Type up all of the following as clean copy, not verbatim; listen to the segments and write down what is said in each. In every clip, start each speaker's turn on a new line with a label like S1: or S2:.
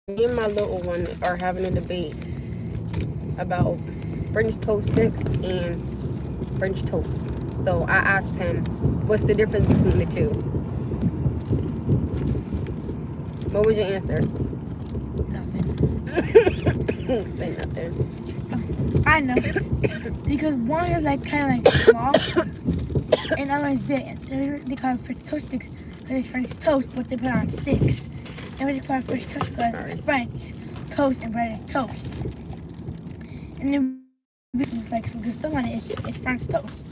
S1: Me and my little one are having a debate about French toast sticks and French toast. So I asked him, what's the difference between the two? What was your answer?
S2: Nothing.
S1: Say nothing.
S2: I know. Because one is like kind of like small, and other is big. They call it French toast sticks because it's French toast, but they put it on sticks. And they call it French toast because it's French toast and bread is toast. And then this was like some good stuff on it. It's French toast.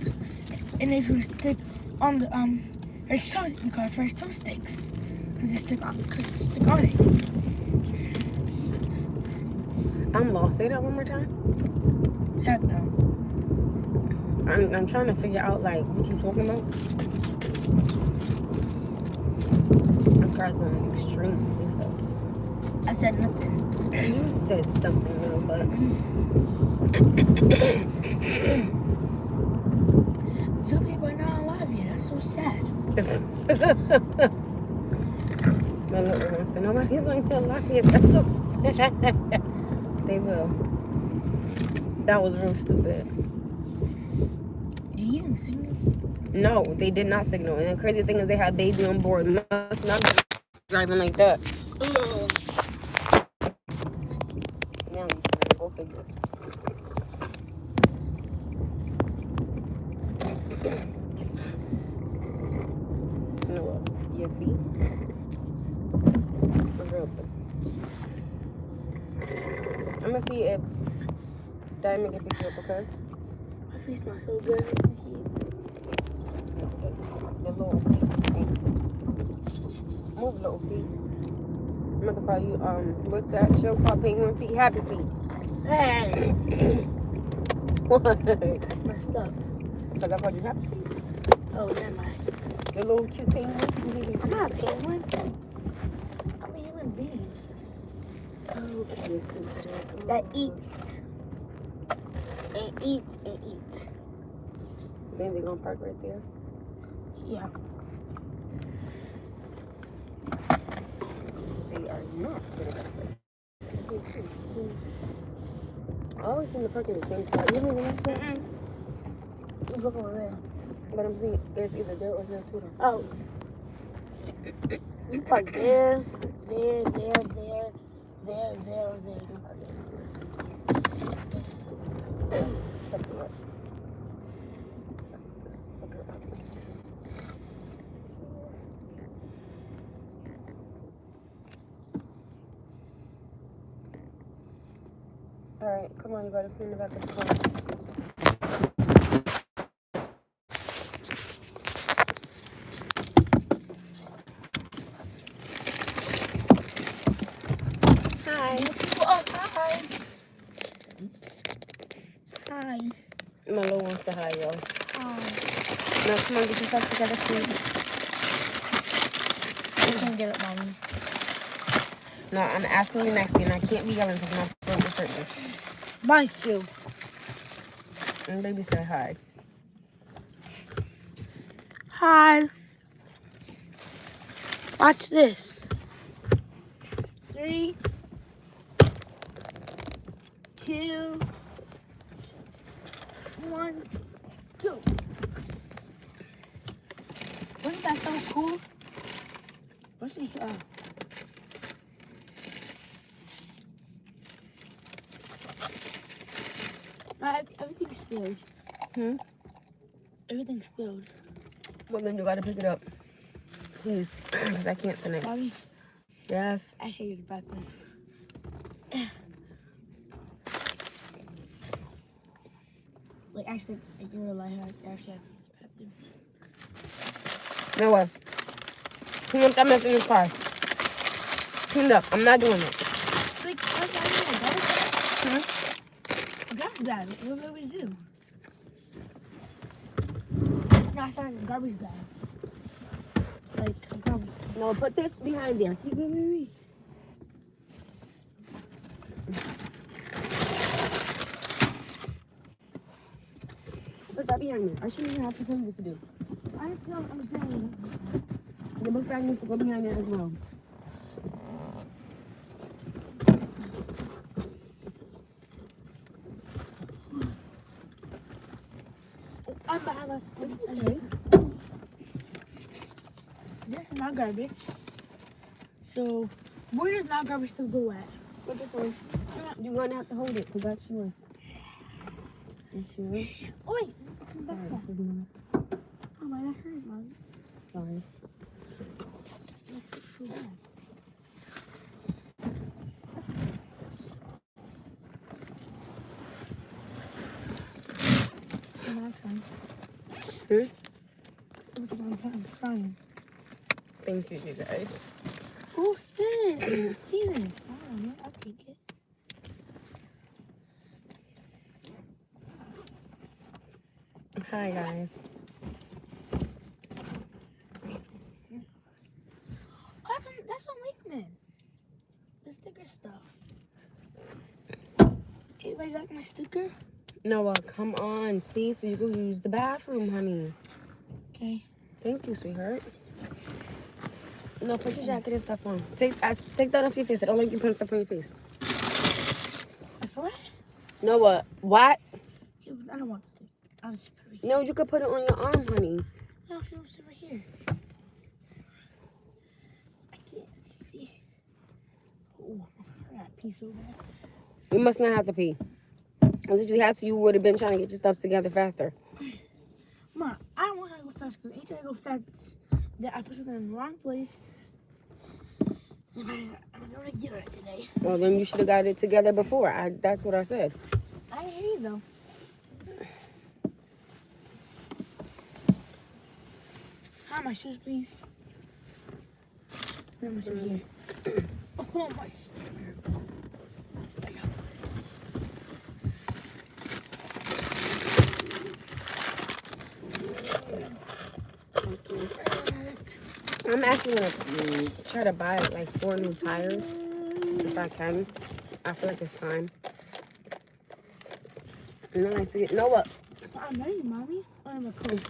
S2: And if you stick on the French toast, you call it French toast sticks because it's stick on it.
S1: I'm lost. Say that one more time.
S2: Heck no.
S1: I'm trying to figure out like what you talking about. This car's going extremely so.
S2: I said nothing.
S1: You said something though, but
S2: Two people are not alive yet. That's so sad.
S1: my little one said nobody's on your life yet. That's so sad. They will. That was real stupid.
S2: Did you even signal?
S1: No, they did not signal. And the crazy thing is they had baby on board. Must not be driving like that. Now go figure. You know what? Your feet. Real quick. I'm gonna see if Diamond can pick you up, okay?
S2: My feet smell so good.
S1: Your little feet. Move, little feet. I'm gonna call you, what's that show called? Penguin Feet? Happy Feet.
S2: Hey,
S1: What?
S2: that's messed up.
S1: Because I called you Happy Feet?
S2: Oh, never mind.
S1: Your little cute penguin?
S2: I'm not a penguin. I'm a human being
S1: Oh, yes, sister.
S2: that eats and eats and eats.
S1: Then they're gonna park right there.
S2: Yeah.
S1: They are not gonna park right there. I always seem to park in the same spot. You know what I'm saying?
S2: You look over there.
S1: But I'm seeing there's either there or there too.
S2: Oh. You park there, there.
S1: Alright, come on, you gotta clean the back of the car. Hi.
S2: Oh, hi. Hi.
S1: My little one said hi, y'all.
S2: Hi.
S1: Now, come on, get yourself together, please.
S2: You can't get it, mommy.
S1: No, I'm asking you nicely, and I can't be yelling because I'm not supposed to hurt you.
S2: Mine's too.
S1: And baby said hi.
S2: Hi. Watch this. 3, 2, 1, go. Wasn't that so cool? What's it? Everything spilled. Everything spilled.
S1: Well, then you gotta pick it up. Please, because I can't tonight.
S2: Mommy,
S1: Yes.
S2: I should use the bathroom. Like, actually, like in real life, I actually have to use the bathroom.
S1: No way. Clean up that mess in this car. Clean up. I'm not doing it.
S2: Like, I garbage bag. What do we always do? No, it's not a garbage bag. Like, a garbage.
S1: No, put this behind there.
S2: Wait.
S1: Put that behind there. I shouldn't even have to tell you what to do.
S2: I don't understand.
S1: The book bag needs to go behind there as well. Okay.
S2: This is not garbage. So, where does not garbage still go at?
S1: Put this on. You're gonna have to hold it because that's yours. That's yours.
S2: Oh, wait.
S1: Sorry, this is mine.
S2: Oh, my, that hurt, Mom.
S1: Sorry.
S2: That hurt so bad. I'm trying. I'm trying.
S1: Thank you, you guys.
S2: Oh, spin! I didn't see this. Oh, yeah, I'll take it.
S1: Hi, guys.
S2: Oh, that's on Wakeman. The sticker stuff. Anybody got my sticker?
S1: Noah, come on, please, so you can use the bathroom, honey.
S2: Okay.
S1: Thank you, sweetheart. No, put your jacket and stuff on. Take that off your face. I don't like you putting stuff on your face.
S2: What?
S1: Noah, what?
S2: Yeah, I don't want to stick. I'll just put it right
S1: No, you could put it on your arm, honey.
S2: here. No, I'll sit right here. I can't see. Oh, I got a piece over there.
S1: You must not have to pee. Because if you had to, you would have been trying to get your stuff together faster.
S2: Mom, I don't want to go fast because anytime I go fast, that I put something in the wrong place. And I'm going to get it today.
S1: Well, then you should have got it together before. That's what I said.
S2: I didn't hear you though. How my shoes, please? Where am I here? Oh, my shoes.
S1: I'm actually going to try to buy like 4 new tires if I can. I feel like it's time. And I like to get Noah.
S2: I'm ready, Mommy. I'm a coat.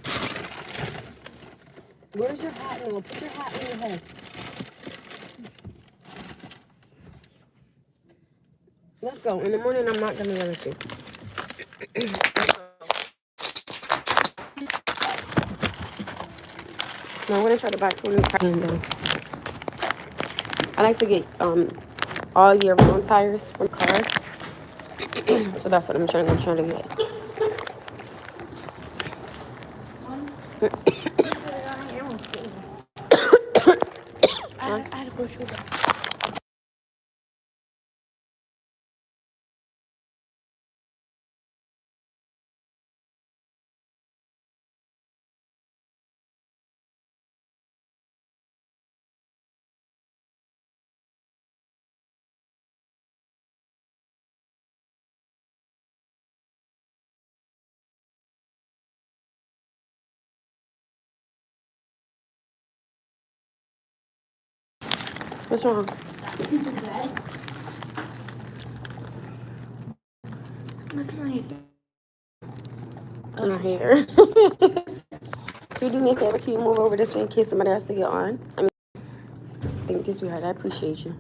S1: Where's your hat, Noah? Put your hat in your head. Let's go. In the morning, I'm not going to yell at you. No, I'm going to try to buy 4 new tires. I like to get all year round tires for cars. So that's what I'm trying to get.
S2: I had to go through that.
S1: What's wrong?
S2: What's my hair?
S1: My hair. Can you do me a favor? Can you move over this way in case somebody has to get on? Thank you, sweetheart. I appreciate you.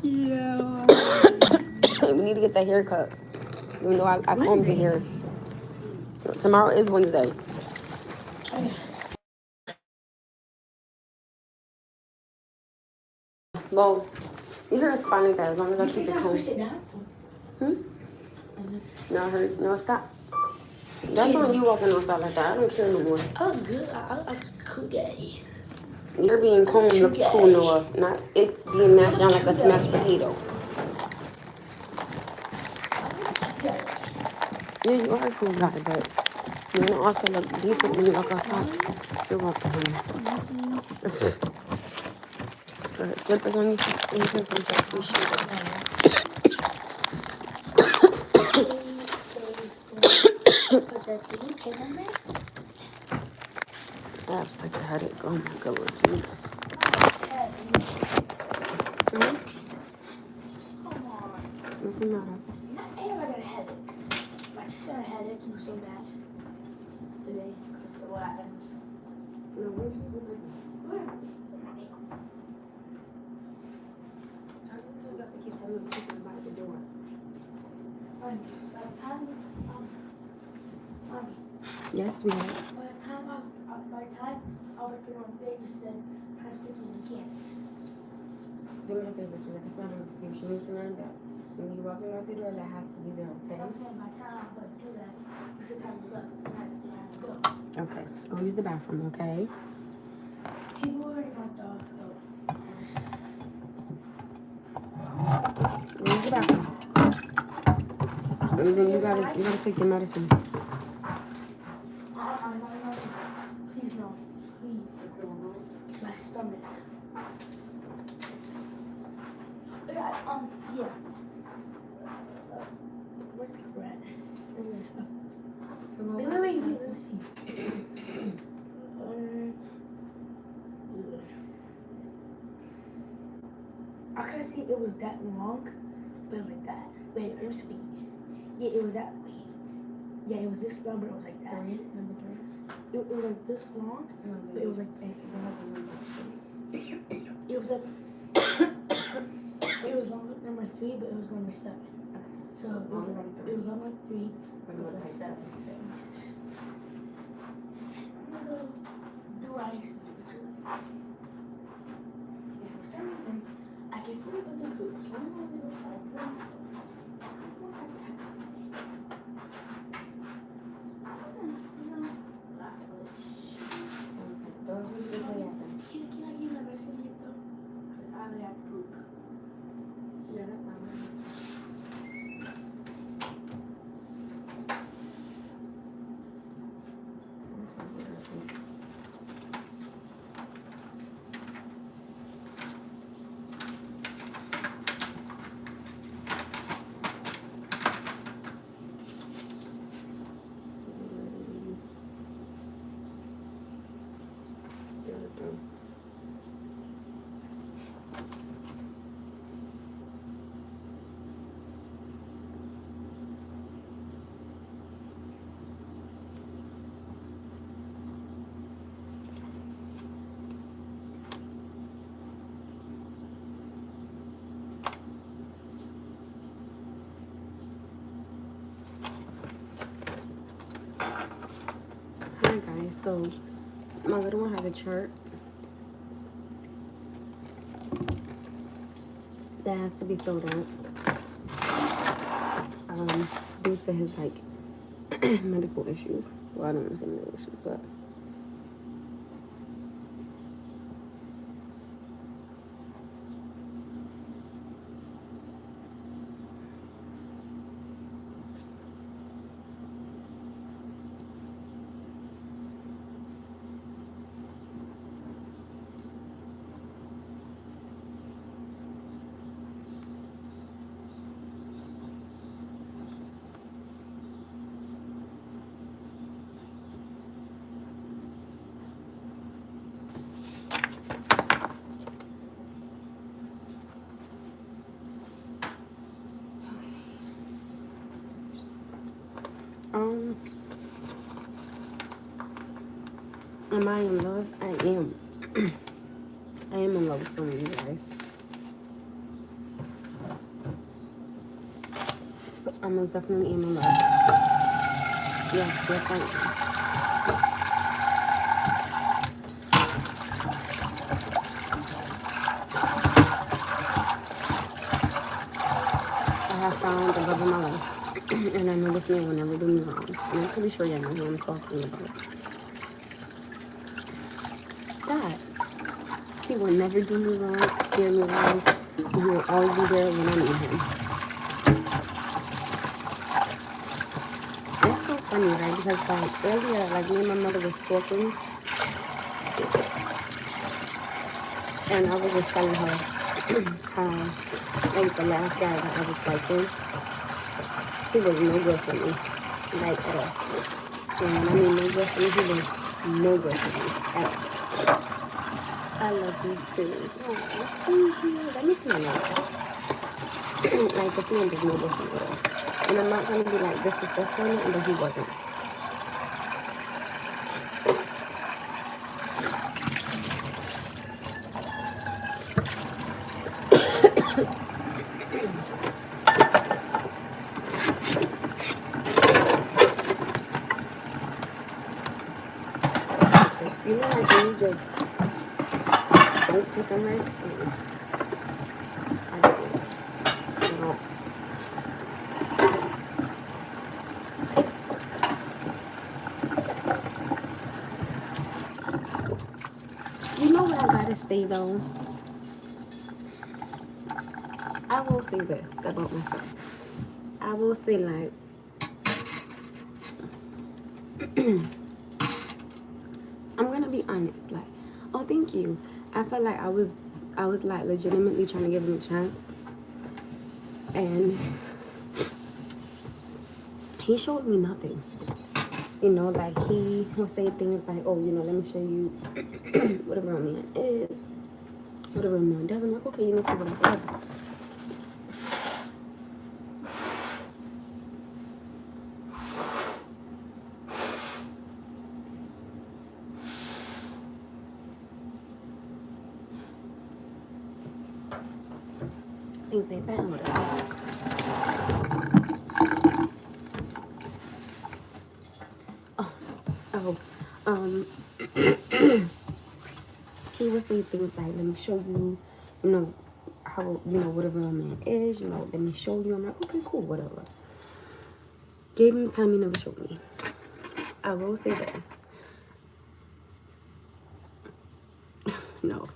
S2: Yeah.
S1: We need to get that haircut. Even though I combed your hair. Tomorrow is Wednesday. Well, you heard it's fine like that as long as I keep it cool. No, stop. That's when you walking outside like that. I don't care no more.
S2: Oh, good. I cool day.
S1: You're being combed looks cool, Noah. Not it being mashed down like a smashed potato. Yeah, you are a cool guy, but you also look decent when you walk outside. You're welcome, honey. Slippers on you. I have such a headache. Oh my God, Jesus. What's the matter?
S2: I got a headache. I just got a headache. It was so bad today. So what happened?
S1: No, where's your slippers?
S2: Where? On my ankle.
S1: How do you have to keep telling me to by the door?
S2: Mommy.
S1: Yes, we have.
S2: By the time I was putting on bed, you said time's ticking again.
S1: Do me a favor, sweetheart. That's not an excuse. You need to learn that when you walk out the door, that has to be there, okay?
S2: Okay, by the time I'm going to do that, you said time is up. And I have to go.
S1: Okay. Go use the bathroom, okay?
S2: People already want dog food.
S1: Go use the bathroom. And then you gotta take your medicine.
S2: No. Please, no. Please. My stomach. Yeah. Where's the bread? Wait. Let me see. I couldn't see it was that long, but it was like that. Wait, it was sweet. Yeah, it was that way. Yeah, it was this long, but it was like that.
S1: Number 3.
S2: It was like this long, but it was like that. It was like it was long number 3, but it was number 7. So it was number 3, but it was like 7. Do I? Yeah, for some reason, I can fully put the poop. So I'm going to go find myself. Can I give my medicine yet though? Because I really have to poop.
S1: Yeah, that's fine. Hi guys, so my little one has a chart that has to be filled out due to his like medical issues. Well, I don't want to say medical issues, but am I in love? I am. I am in love with some of you guys. I most definitely am in love. Yes, I am. I have found the love of my life. And I know this man will never do me wrong. And I'm pretty sure y'all know who I'm talking about. God. He will never do me wrong, steer me wrong. He will always be there when I need him. That's so funny, right? Because like earlier, like me and my mother was talking, and I was just telling her how like the last guy that I was liking, he was no good for me, like at all. And when I mean no good for me, he was no good for me at all. I love you too. Oh, thank you. Let me see my nose. Like this man just no good for me at all. And I'm not gonna be like disrespectful on it, but he wasn't. just don't treat them right. I don't. I don't. You know what I gotta say though? I will say this about myself. I will say like I'm gonna be honest, like, oh thank you. I felt like I was like legitimately trying to give him a chance. And he showed me nothing. You know, like he will say things like, oh, you know, let me show you what a real man is, what a real man doesn't. Like, okay, you know, whatever. Things like that and whatever. Oh, um, he would say things like, let me show you, you know, how, you know, what a real man is, you know, let me show you. I'm like, okay, cool, whatever. Gave him time, he never showed me. I will say this. No,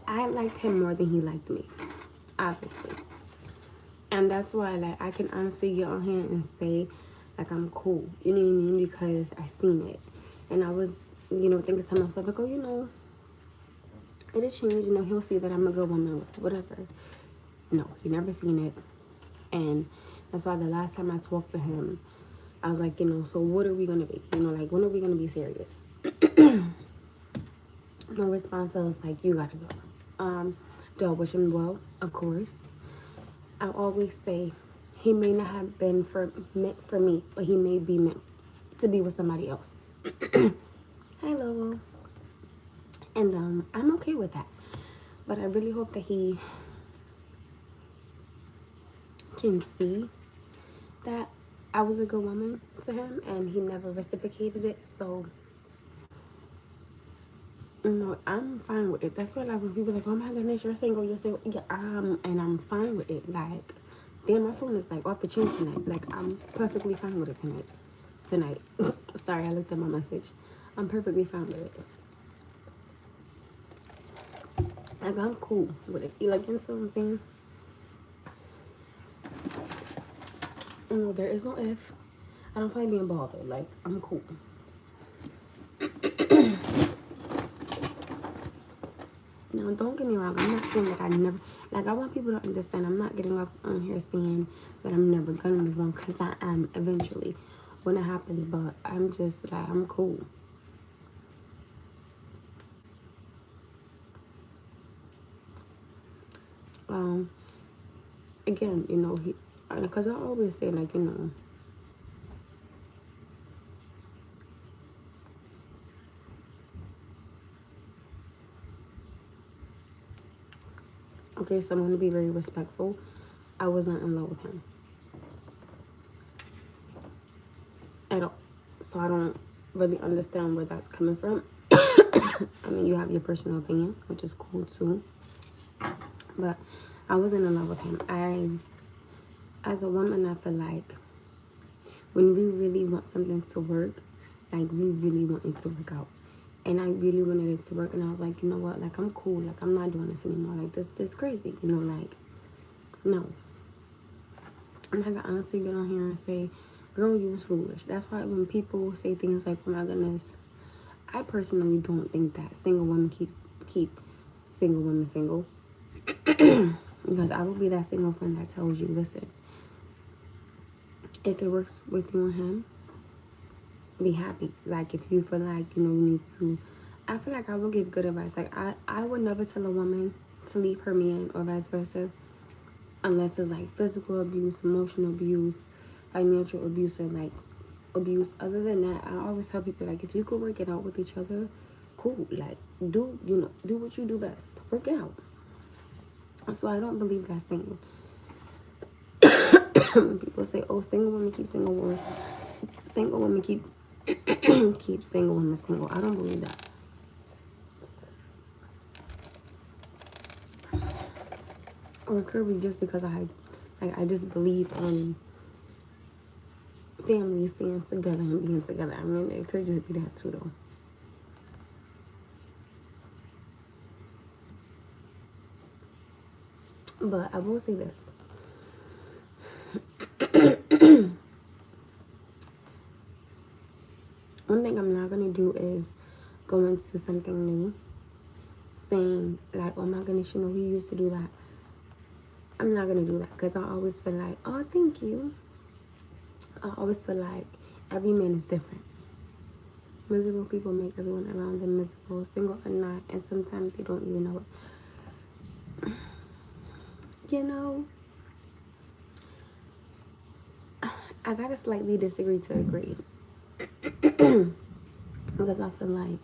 S1: I liked him more than he liked me, obviously. And that's why, like, I can honestly get on here and say, like, I'm cool. You know what I mean? Because I seen it. And I was, you know, thinking to myself, like, oh, you know, it'll change. You know, he'll see that I'm a good woman, whatever. No, he never seen it. And that's why the last time I talked to him, I was like, you know, so what are we going to be? You know, like, when are we going to be serious? My response was like, you got to go. Do I wish him well? Of course. I always say he may not have been meant for me, but he may be meant to be with somebody else. Hello. And I'm okay with that. But I really hope that he can see that I was a good woman to him and he never reciprocated it. So, you know, I'm fine with it. That's why, like, when people are like, oh my goodness, you're single, yeah, and I'm fine with it. Like, damn, my phone is like off the chain tonight. Like, I'm perfectly fine with it tonight. Sorry, I looked at my message. I'm perfectly fine with it. Like, I'm cool with it. You like, you know what I'm saying? No, there is no if. I don't find being bothered. Like, I'm cool. Now, don't get me wrong. I'm not saying that I never... Like, I want people to understand. I'm not getting up on here saying that I'm never going to move on. Because I am eventually when it happens. But I'm just, like, I'm cool. Again, you know, because I always say, like, you know... Okay, so I'm going to be very respectful. I wasn't in love with him at all. So I don't really understand where that's coming from. I mean, you have your personal opinion, which is cool too. But I wasn't in love with him. As a woman, I feel like when we really want something to work, like, we really want it to work out. And I really wanted it to work. And I was like, you know what? Like, I'm cool. Like, I'm not doing this anymore. Like, this crazy. You know, like, no. And I can honestly get on here and say, girl, you was foolish. That's why when people say things like, oh my goodness, I personally don't think that single women keep single women single. Because I will be that single friend that tells you, listen, if it works with you and him, be happy. Like, if you feel like, you know, you need to, I feel like I will give good advice. Like, I would never tell a woman to leave her man or vice versa, unless it's like physical abuse, emotional abuse, financial abuse, or like abuse. Other than that, I always tell people, like, if you could work it out with each other, cool. Like, do what you do best. Work it out. So I don't believe that saying. When people say, oh, single women keep single women single women keep keep single women single. I don't believe that. Or it could be just because I just believe in families staying together and being together. I mean, it could just be that too, though. But I will say this. One thing I'm not going to do is go into something new saying, like, oh my goodness, you know, he used to do that. I'm not going to do that because I always feel like, oh, thank you. I always feel like every man is different. Miserable people make everyone around them miserable, single or not, and sometimes they don't even know it. You know, I gotta slightly disagree to agree. Because I feel like,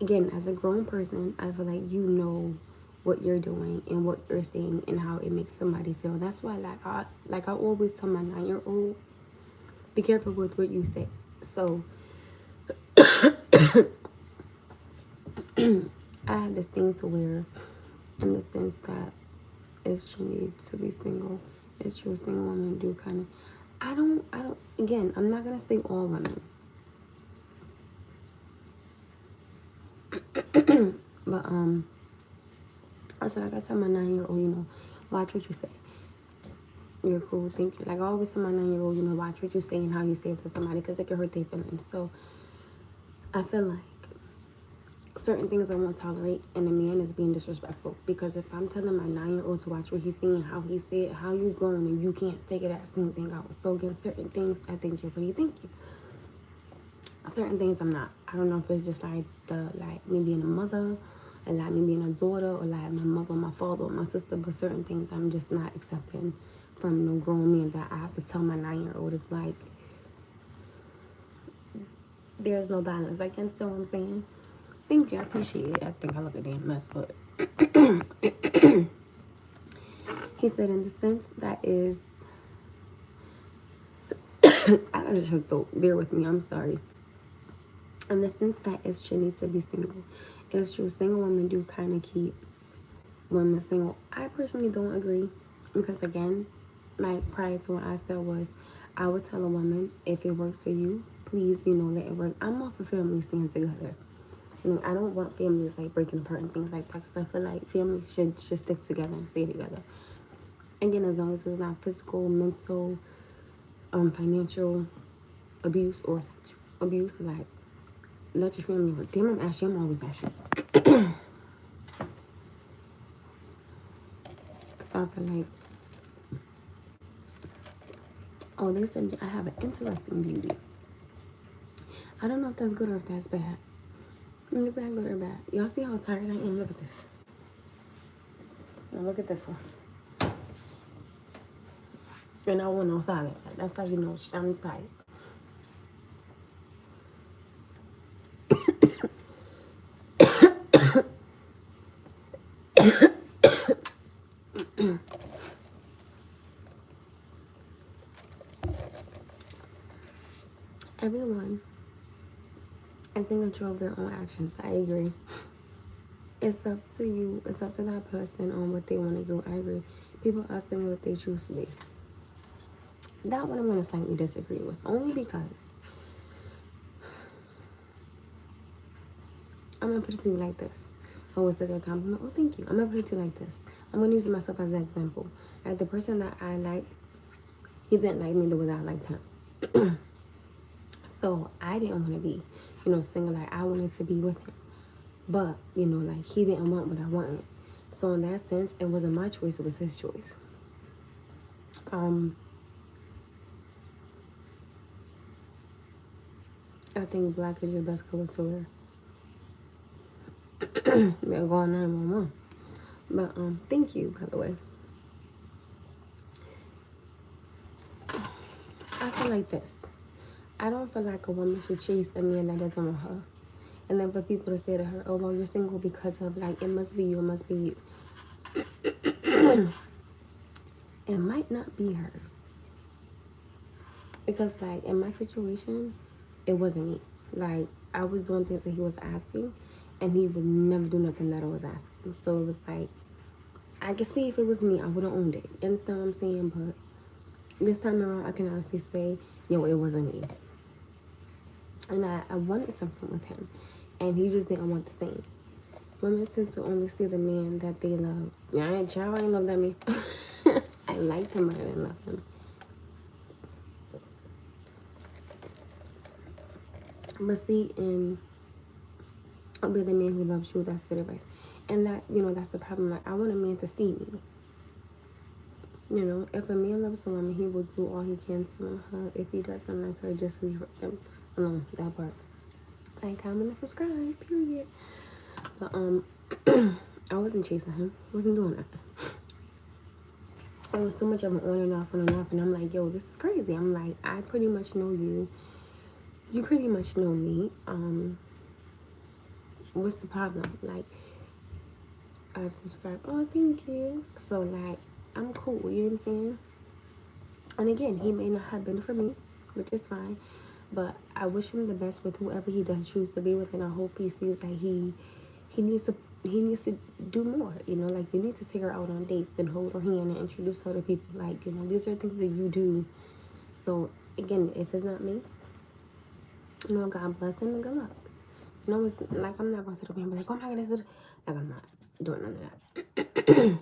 S1: again, as a grown person, I feel like you know what you're doing and what you're saying and how it makes somebody feel. That's why, I always tell my 9-year-old, be careful with what you say. So, I had this thing to where, in the sense that it's true to be single. It's true, single women do kind of. I don't. Again, I'm not gonna say all women, but also like I tell my 9-year-old, you know, watch what you say. You're cool, thank you. Like I always tell my 9-year-old, you know, watch what you say and how you say it to somebody because it can hurt their feelings. So I feel like certain things I won't tolerate in a man is being disrespectful. Because if I'm telling my 9-year-old to watch what he's saying, how he said, how you grown and you can't figure that same thing out. So against certain things, I think you're pretty thank you. Certain things I'm not. I don't know if it's just like me being a mother, or like me being a daughter, or like my mother, my father, or my sister. But certain things I'm just not accepting from no grown man that I have to tell my 9-year-old. It's like there's no balance. Like, you understand what I'm saying? Thank you, I appreciate it. I think I look a damn mess, but he said in the sense that is I gotta choke though. Bear with me, I'm sorry. In the sense that it's true to be single. It's true, single women do kind of keep women single. I personally don't agree because again, like prior to what I said was, I would tell a woman, if it works for you, please, you know, let it work. I'm all for families staying together. You know, I don't want families like breaking apart and things like that because I feel like families should stick together and stay together. Again, as long as it's not physical, mental, financial abuse or sexual abuse, like let your family work. Damn, I'm ashy. I'm always ashy. So I feel like, oh, they said I have an interesting beauty. I don't know if that's good or if that's bad. Is that good or bad? Y'all see how tired I am? Look at this. Now look at this one. And I went on silent. That's how you know I'm tired. Everyone is in control of their own actions. I agree. It's up to you. It's up to that person on what they want to do. I agree. People are saying what they choose to be. That one I'm going to slightly disagree with. Only because I'm going to put it to you like this. Oh, it's a good compliment. Oh, thank you. I'm going to put it to you like this. I'm going to use myself as an example. Like the person that I liked, he didn't like me the way that I liked him. So I didn't want to be, you know, single. Like I wanted to be with him. But, you know, like he didn't want what I wanted. So in that sense, it wasn't my choice. It was his choice. I think black is your best color to wear. We're going 911. But thank you, by the way. I feel like this. I don't feel like a woman should chase a man that doesn't want her. And then for people to say to her, oh, well, you're single because of, like, it must be you, it must be you. It might not be her. Because, like, in my situation, it wasn't me. Like, I was doing things that he was asking, and he would never do nothing that I was asking. So it was like, I could see if it was me, I would have owned it. You understand what I'm saying? But this time around, I can honestly say, yo, it wasn't me. And I wanted something with him, and he just didn't want the same. Women tend to only see the man that they love. Yeah, I ain't love that me. I liked him, but I didn't love him. But see, in I'll be the man who loves you, that's good advice. And that, that's the problem. Like, I want a man to see me. If a man loves a woman, he will do all he can to love her. If he doesn't like her, just leave them alone. That part. Like, comment, and subscribe, period. But, I wasn't chasing him. I wasn't doing that. It was so much of an on and off, on and off. And I'm like, yo, this is crazy. I'm like, I pretty much know you. You pretty much know me. What's the problem? Like, I've subscribed. Oh, thank you. So, like, I'm cool. You know what I'm saying? And again, he may not have been for me, which is fine. But I wish him the best with whoever he does choose to be with. And I hope he sees that he needs to do more. Like, you need to take her out on dates and hold her hand and introduce her to people. Like, these are things that you do. So, again, if it's not me, God bless him and good luck. It's like, I'm not going to sit up here and be like, oh my goodness. Like, I'm not doing none of that.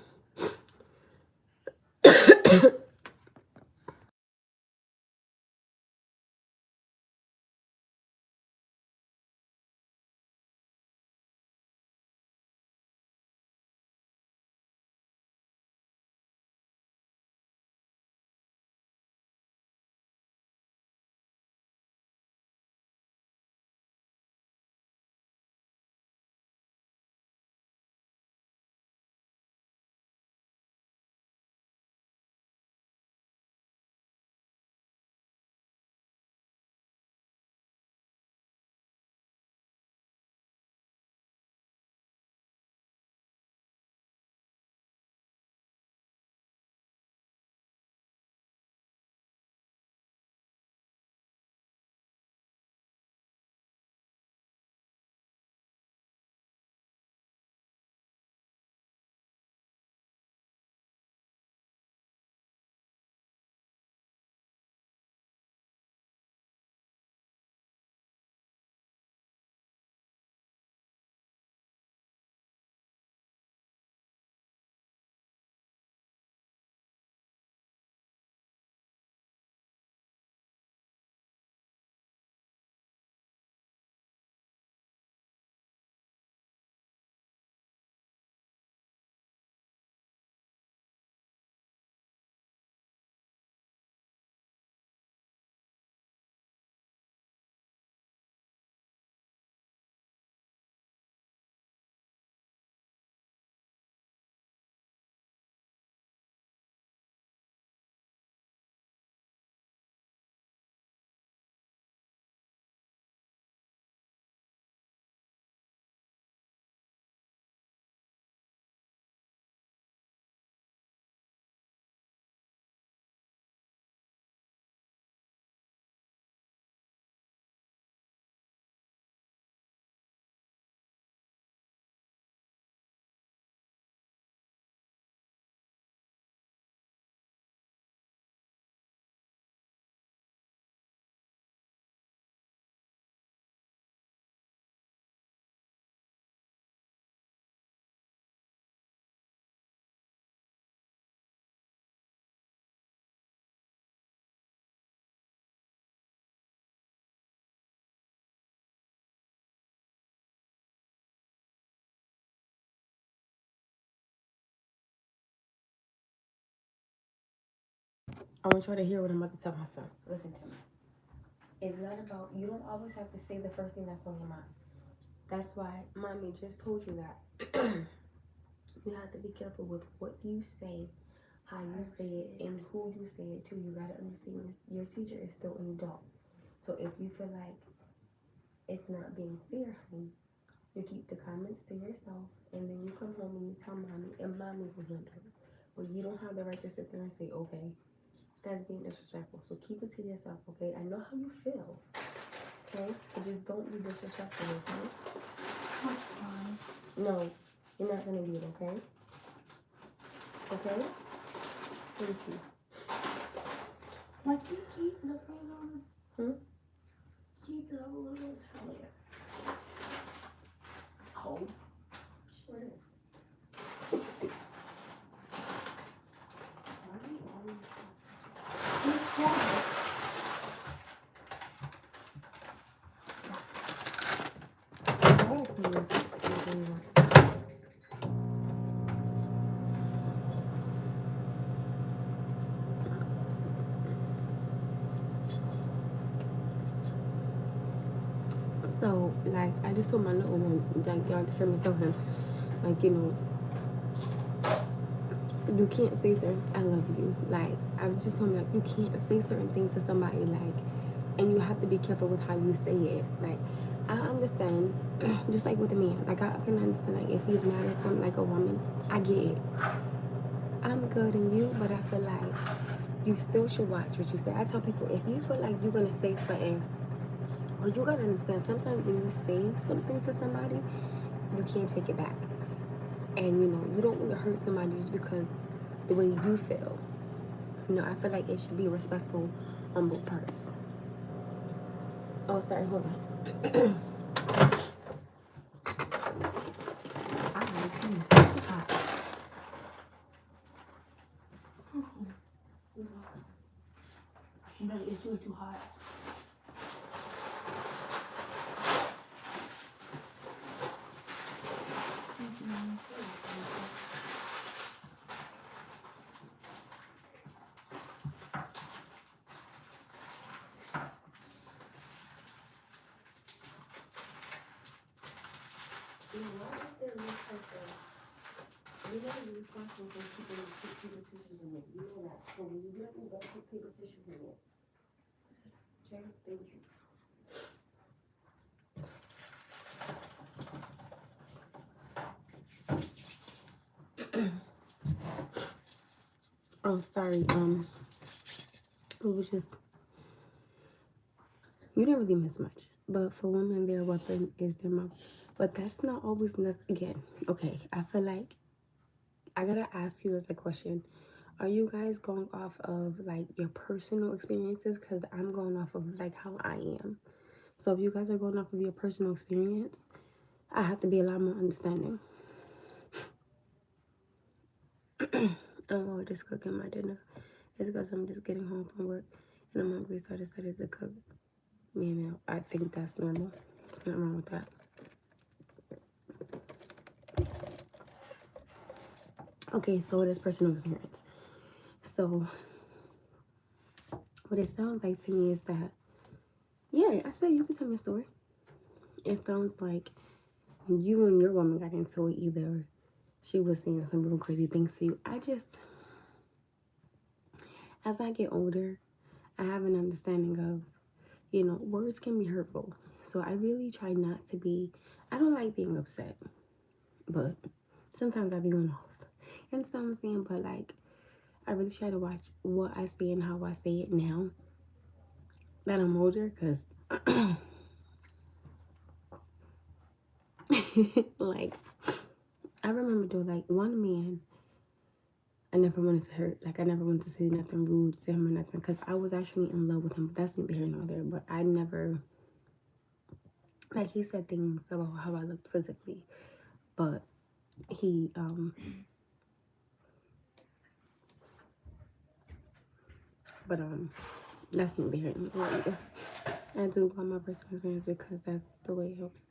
S1: I want y'all to hear what I'm about to tell my son. Listen to me. It's not about, you don't always have to say the first thing that's on your mind. That's why mommy just told you that. You have to be careful with what you say, how you say it, and who you say it to. You gotta understand your teacher is still an adult. So if you feel like it's not being fair, honey, you keep the comments to yourself, and then you come home and you tell mommy, and mommy will handle it. But you don't have the right to sit there and say, okay, that's being disrespectful. So keep it to yourself, okay? I know how you feel, okay? But just don't be disrespectful, okay?
S2: I'm trying.
S1: No, you're not gonna be it, okay? Okay? Thank you.
S2: My key is a friend on.
S1: Hmm?
S2: She's a little earlier. Cold.
S1: Sure is. Why are you always
S2: It's cold.
S1: So, like, I just told my little one, like, y'all just heard me tell him, like, you know, you can't say certain, I love you. Like, I was just told him, like, you can't say certain things to somebody, like, and you have to be careful with how you say it. Like, I understand, just like with a man, like, I can understand, like, if he's mad at something, like a woman, I get it. I'm good in you, but I feel like you still should watch what you say. I tell people, if you feel like you're gonna say something, well, you gotta understand, sometimes when you say something to somebody, you can't take it back. And, you know, you don't want to hurt somebody just because the way you feel. You know, I feel like it should be respectful on both parts. Oh, sorry, hold on. I like this. Hot.
S2: It's really too hot.
S1: You know, why is there no person? You gotta be responsible for people who put paper tissues in it. You know that. So when you get up, you gotta put paper tissues in it. Okay? Thank you. Oh, sorry. It was just, you didn't really miss much. But for women, their weapon is their mouth. But that's not always, again, okay, I feel like I gotta ask you as a question. Are you guys going off of, like, your personal experiences? Because I'm going off of, like, how I am. So if you guys are going off of your personal experience, I have to be a lot more understanding. I'm just cooking my dinner. It's because I'm just getting home from work and I'm hungry, so I decided to cook me a meal. I think that's normal. Nothing wrong with that. Okay, so it is personal experience. So what it sounds like to me is that, yeah, I said you can tell me a story. It sounds like when you and your woman got into it, either she was saying some real crazy things to you. As I get older, I have an understanding of, you know, words can be hurtful. So I really try not to be, I don't like being upset, but sometimes I be going off. You understand what I'm saying? But, like, I really try to watch what I say and how I say it now that I'm older, because, like, I remember though, like, one man I never wanted to hurt. Like, I never wanted to say nothing rude to him or nothing, because I was actually in love with him. But that's neither here nor there. But I never, like, he said things about how I looked physically, but he, that's neither here nor there either. I do want my personal experience because that's the way it helps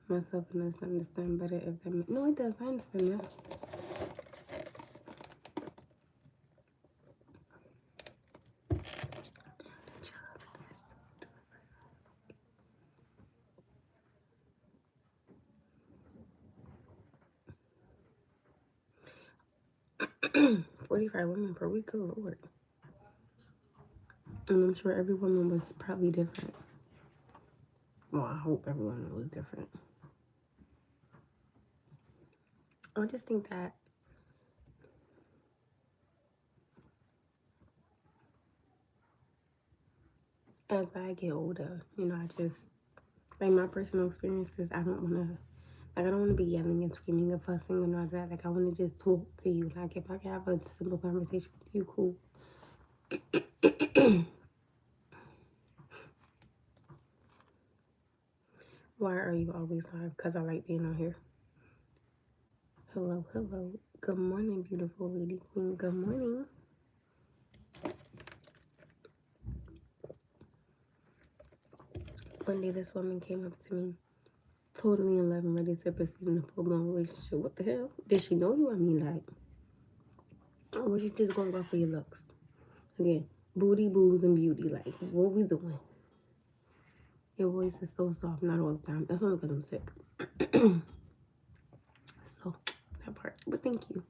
S1: myself and understand better if that no, it does. I understand that. 45 women per week, good Lord. And I'm sure every woman was probably different. Well, I hope every woman was different. I just think that as I get older, you know, I just, like, my personal experiences, I don't want to, like, I don't want to be yelling and screaming and fussing and all that. Like, I want to just talk to you. Like, if I can have a simple conversation with you, cool. Why are you always live? Because I like being on here. Hello, hello. Good morning, beautiful lady queen. Good morning. One day this woman came up to me, totally in love and ready to proceed in a full-blown relationship. What the hell? Did she know you? I mean, like, or was she just going to go for your looks? Again, booty, boobs, and beauty. Like, what we doing? Your voice is so soft, not all the time. That's only because I'm sick. So, that part. But thank you.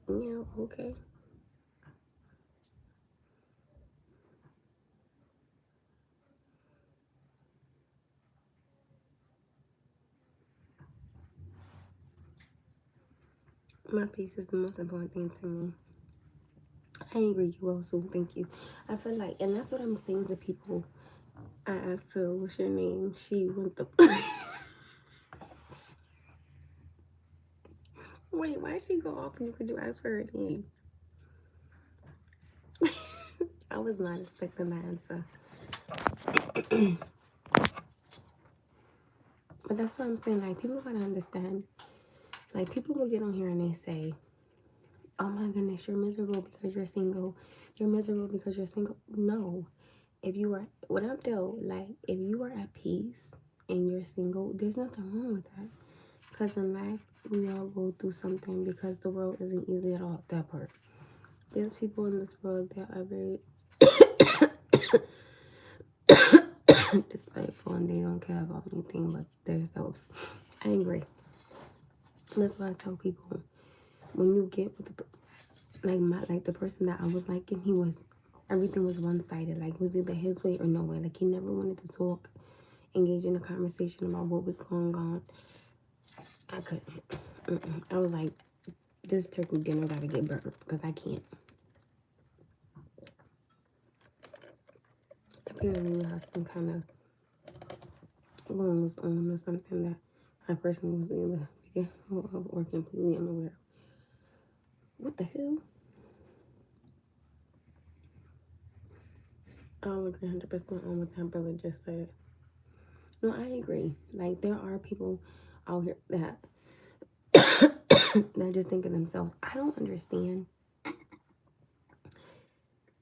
S1: Yeah, okay. My peace is the most important thing to me. I agree, you also. Thank you. I feel like, and that's what I'm saying to people. I asked her, what's your name? She went the. Wait, why did she go off on you? Could you ask for her name? I was not expecting that answer. But that's what I'm saying. Like, people gotta understand. Like, people will get on here and they say, oh my goodness, you're miserable because you're single. You're miserable because you're single. No. If you are, what up though, like, if you are at peace and you're single, there's nothing wrong with that. Because in life, we all go through something because the world isn't easy at all. That part. There's people in this world that are very despiteful and they don't care about anything but themselves. I agree. That's why I tell people, when you get with the person that I was liking, everything was one-sided. Like, it was either his way or no way. Like, he never wanted to talk, engage in a conversation about what was going on. I couldn't. I was like, this turkey dinner gotta get burnt because I can't. Apparently, we had some kind of going was on or something that I personally was either or completely unaware. What the hell? I'll agree 100% on what that brother just said. No, I agree. Like, there are people out here that that just think of themselves. I don't understand.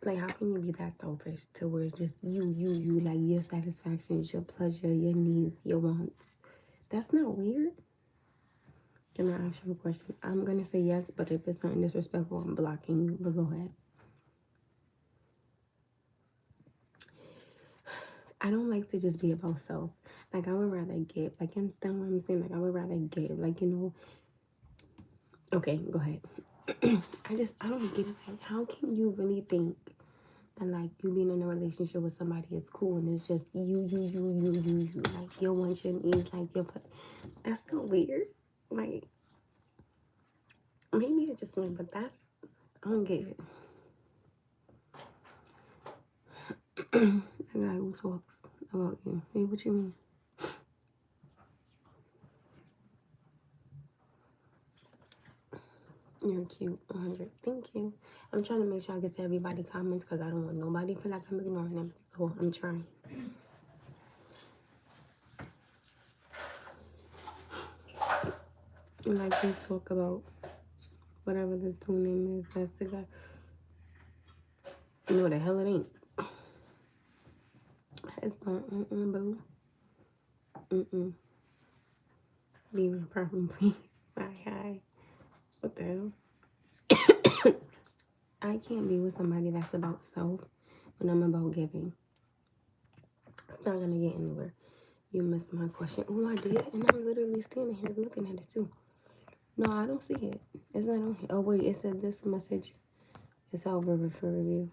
S1: Like, how can you be that selfish to where it's just you, like, your satisfactions, your pleasure, your needs, your wants? That's not weird. Can I ask you a question? I'm gonna say yes, but if it's something disrespectful, I'm blocking you. But go ahead. I don't like to just be about self. Like, I would rather give. Like, you understand what I'm saying? Like, I would rather give. Like, you know. Okay, go ahead. I don't get it. Like, how can you really think that, like, you being in a relationship with somebody is cool and it's just you. Like, your wants, your needs, like, that's not weird. Like, maybe it's just me, but I don't get it. The guy who talks about you. Hey, what you mean? You're cute. 100. Thank you. I'm trying to make sure I get to everybody's comments because I don't want nobody to feel like I'm ignoring them. So I'm trying. Like, we talk about whatever this dude name is. That's the guy. No, the hell it ain't. It's not. Boo. Leave my problem, please. Hi. What the hell? I can't be with somebody that's about self when I'm about giving. It's not gonna get anywhere. You missed my question. Oh, I did, and I'm literally standing here looking at it too. No, I don't see it. It's not on here. Oh wait, it said this message is over for review.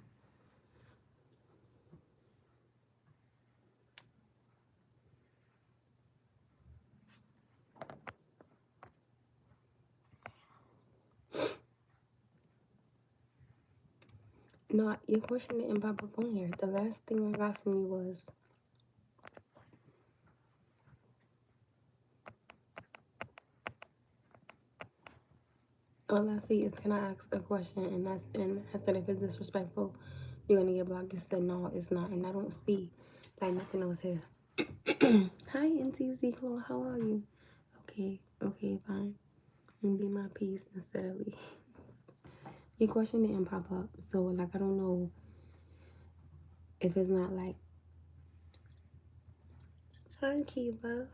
S1: No, your question didn't pop up on here. The last thing I got from you was, all I see is, can I ask a question? And I said, if it's disrespectful, you're gonna get blocked. You said, no, it's not. And I don't see, like, nothing else here. Hi, NTZ Chloe, how are you? Okay, fine. And be my peace instead of leave. Your question didn't pop up. So, like, I don't know if it's not like, hi, Kiva.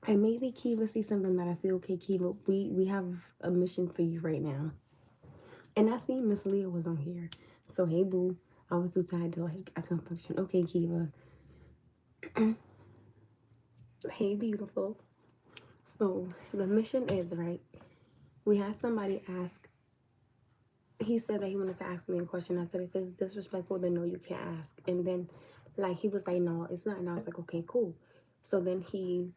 S1: And maybe Kiva sees something that I see. Okay, Kiva, we have a mission for you right now. And I seen Miss Leah was on here. So, hey, boo. I was too tired to, like, act on function. Okay, Kiva. Hey, beautiful. So, the mission is, right, we had somebody ask, he said that he wanted to ask me a question. I said, if it's disrespectful, then no, you can't ask. And then, like, he was like, no, it's not. And I was like, okay, cool. So then he,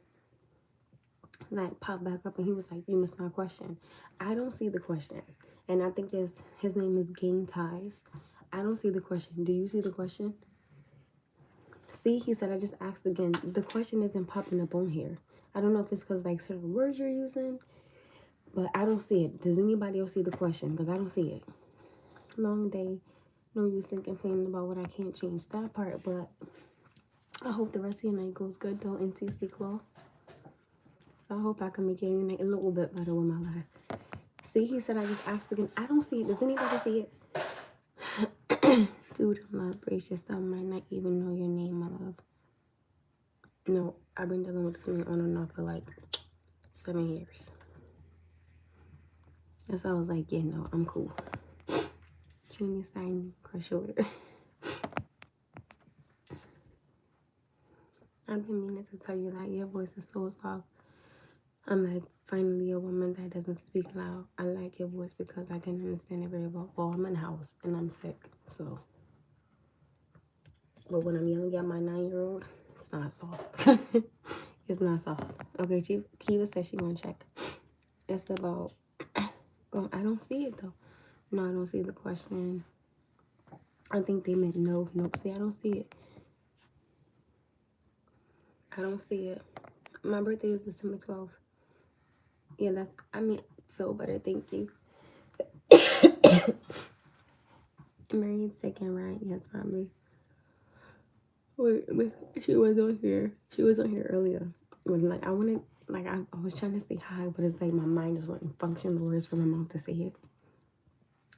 S1: like, popped back up and he was like, you missed my question. I don't see the question. And I think his name is Gang Ties. I don't see the question. Do you see the question? See, he said, I just asked again. The question isn't popping up on here. I don't know if it's because, like, certain words you're using, but I don't see it. Does anybody else see the question? Because I don't see it. Long day. No use in complaining about what I can't change. That part, but I hope the rest of your night goes good, though, NTC Claw. So I hope I can make your night a little bit better with my life. See, he said I just asked again. I don't see it. Does anybody see it? Dude, I'm love. Brace yourself. Might not even know your name, my love. No, I've been dealing with this man on and off for like 7 years. And so I was like, yeah, no, I'm cool. Jamie sign crush order. I've been meaning to tell you that your voice is so soft. I'm like, finally a woman that doesn't speak loud. I like your voice because I can understand it very well. Well, I'm in the house and I'm sick, so. But when I'm yelling at my 9-year-old, it's not soft. It's not soft. Okay, Kiva says she want to check. It's about, oh, I don't see it though. No, I don't see the question. I think they meant no. Nope, see, I don't see it. I don't see it. My birthday is December 12th. Yeah, that's, I mean, feel better, thank you. Married second, right? Yes, probably. Wait, she was on here. She was on here earlier. When, like, I wanted, like, I was trying to say hi, but it's like my mind just wouldn't function the words from my mouth to say it.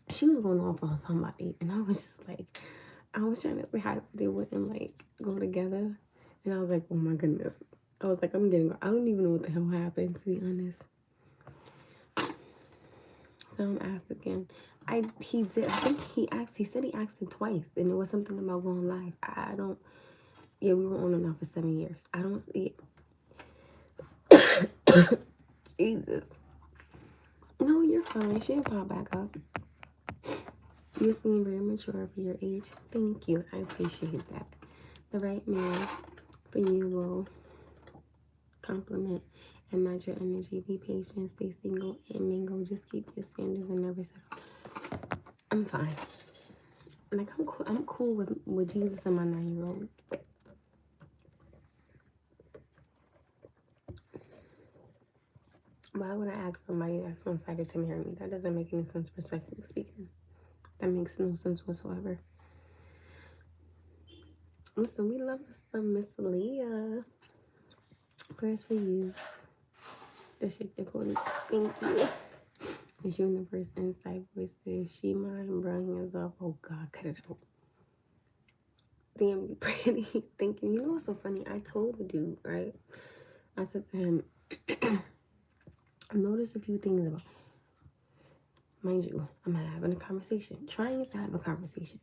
S1: She was going off on somebody, and I was just like, I was trying to say hi, but they wouldn't, like, go together. And I was like, oh my goodness. I was like, I don't even know what the hell happened, to be honest. So I'm asked again. I think he said he asked it twice, and it was something about going live. I don't, yeah, we were on and off for 7 years. I don't see it. Jesus. No, you're fine. She'll pop back up. You seem very mature for your age. Thank you. I appreciate that. The right man for you will compliment and match your energy. Be patient, stay single and mingle. Just keep your standards and never settle. I'm fine. Like, I'm cool with Jesus and my 9-year-old. Why would I ask somebody that's one-sided to marry me? That doesn't make any sense, respectfully speaking. That makes no sense whatsoever. Listen, we love some Miss Leah. Prayers for you. The shit they call it. Thank you. This universe inside voice is she mine, bring us up. Oh God, cut it out. Damn, you pretty. Thank you. You know what's so funny? I told the dude, right? I said to him, notice a few things about, mind you, I'm having a conversation, trying to have a conversation.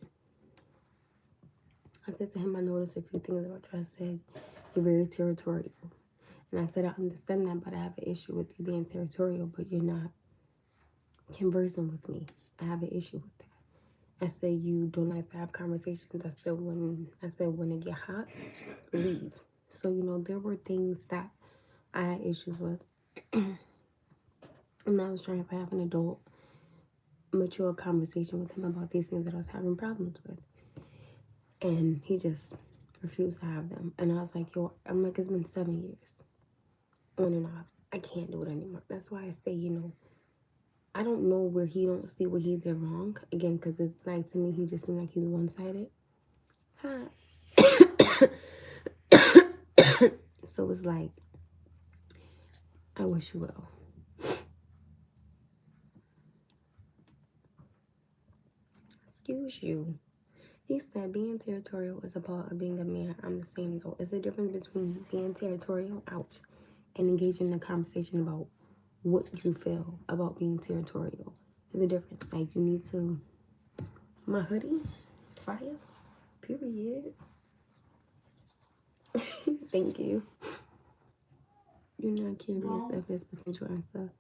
S1: I said to him, I noticed a few things about you. I said, you're very territorial. And I said, I understand that, but I have an issue with you being territorial, but you're not conversing with me. I have an issue with that. I said, you don't like to have conversations. I said, when it get hot, leave. So, you know, there were things that I had issues with. And I was trying to have an adult mature conversation with him about these things that I was having problems with. And he just refused to have them. And I was like, yo, I'm like, it's been 7 years. On and off. I can't do it anymore. That's why I say, you know, I don't know where he don't see what he did wrong. Again, because it's like, to me, he just seemed like he's one-sided. So it's like, I wish you well. Excuse you. He said being territorial is a part of being a man. I'm the same though. It's a difference between being territorial, ouch, and engaging in a conversation about what you feel about being territorial. There's a difference. Like, you need to, my hoodie, fire, period. Thank you. You're not curious if it's potential answer.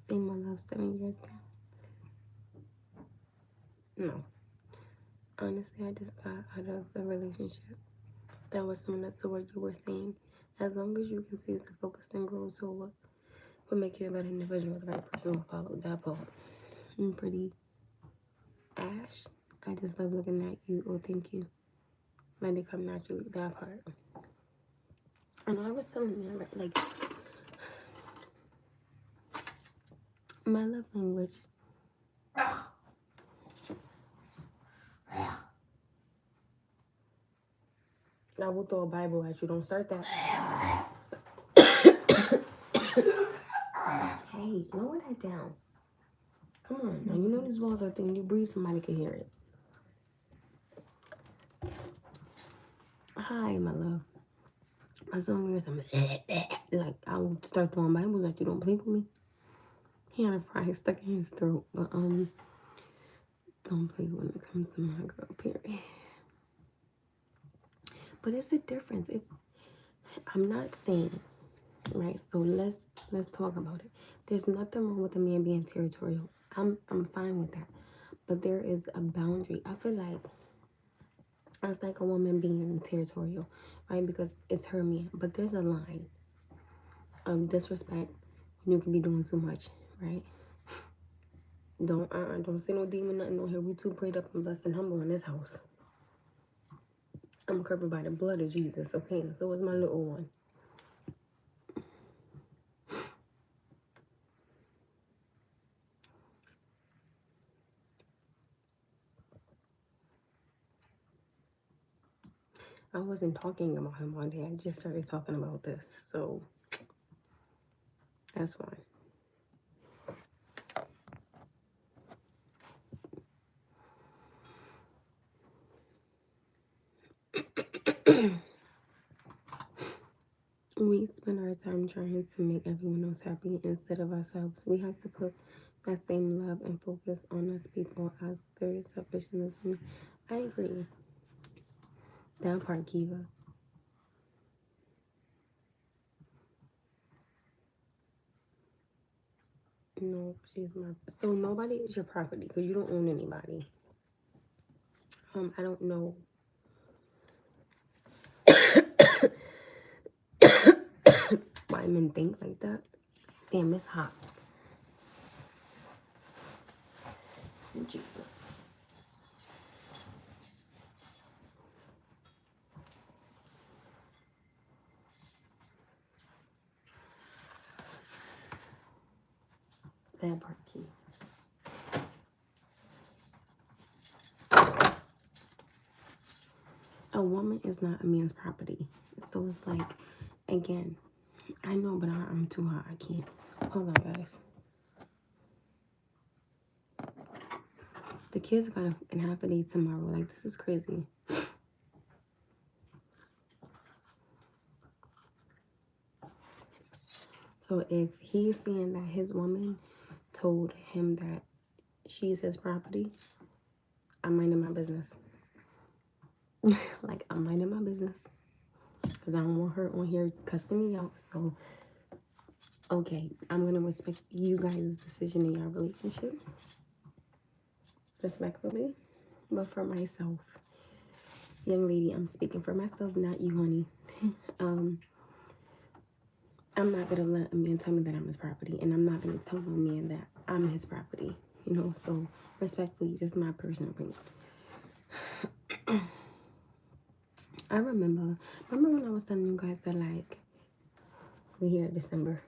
S1: Seen my love 7 years now. No. Honestly, I just got out of a relationship that was similar to what you were saying. As long as you continue to focus and grow to what will make you a better individual, the right person will follow that part. I'm pretty Ash. I just love looking at you. Oh, thank you. Let it come naturally, that part. And I was telling you, like, my love language. I will throw a Bible at you. Don't start that. Hey, lower that down. Come on. Now, you know these walls are thin. You breathe, somebody can hear it. Hi, my love. My son wears some like, I will start throwing Bibles at you. Don't play with me. He had a fry stuck in his throat. But, don't play when it comes to my girl, period. But it's a difference. I'm not saying, right? So let's talk about it. There's nothing wrong with a man being territorial. I'm fine with that. But there is a boundary. I feel like it's like a woman being territorial, right? Because it's her man. But there's a line of disrespect when you can be doing too much, right? Don't say no demon nothing on here. We too prayed up and blessed and humble in this house. I'm covered by the blood of Jesus, okay? So is my little one. I wasn't talking about him all day. I just started talking about this. So that's why. We spend our time trying to make everyone else happy instead of ourselves. We have to put that same love and focus on us people as very selfish in this way. I agree. That part, Kiva. No, she's my... So nobody is your property because you don't own anybody. I don't know. Why men think like that. Damn, it's hot. Jesus. That part, key. A woman is not a man's property. So it's like, again, I know, but I'm too hot. I can't. Hold on, guys. The kids got a half a day tomorrow. Like, this is crazy. So if he's saying that his woman told him that she's his property, I'm minding my business. Like, I'm minding my business. Because I don't want her on here cussing me out. So, okay, I'm going to respect you guys' decision in your relationship. Respectfully. But for myself, young lady, I'm speaking for myself, not you, honey. I'm not going to let a man tell me that I'm his property. And I'm not going to tell a man that I'm his property. You know, so respectfully, this is my personal opinion. I remember when I was telling you guys that, like, we're here in December.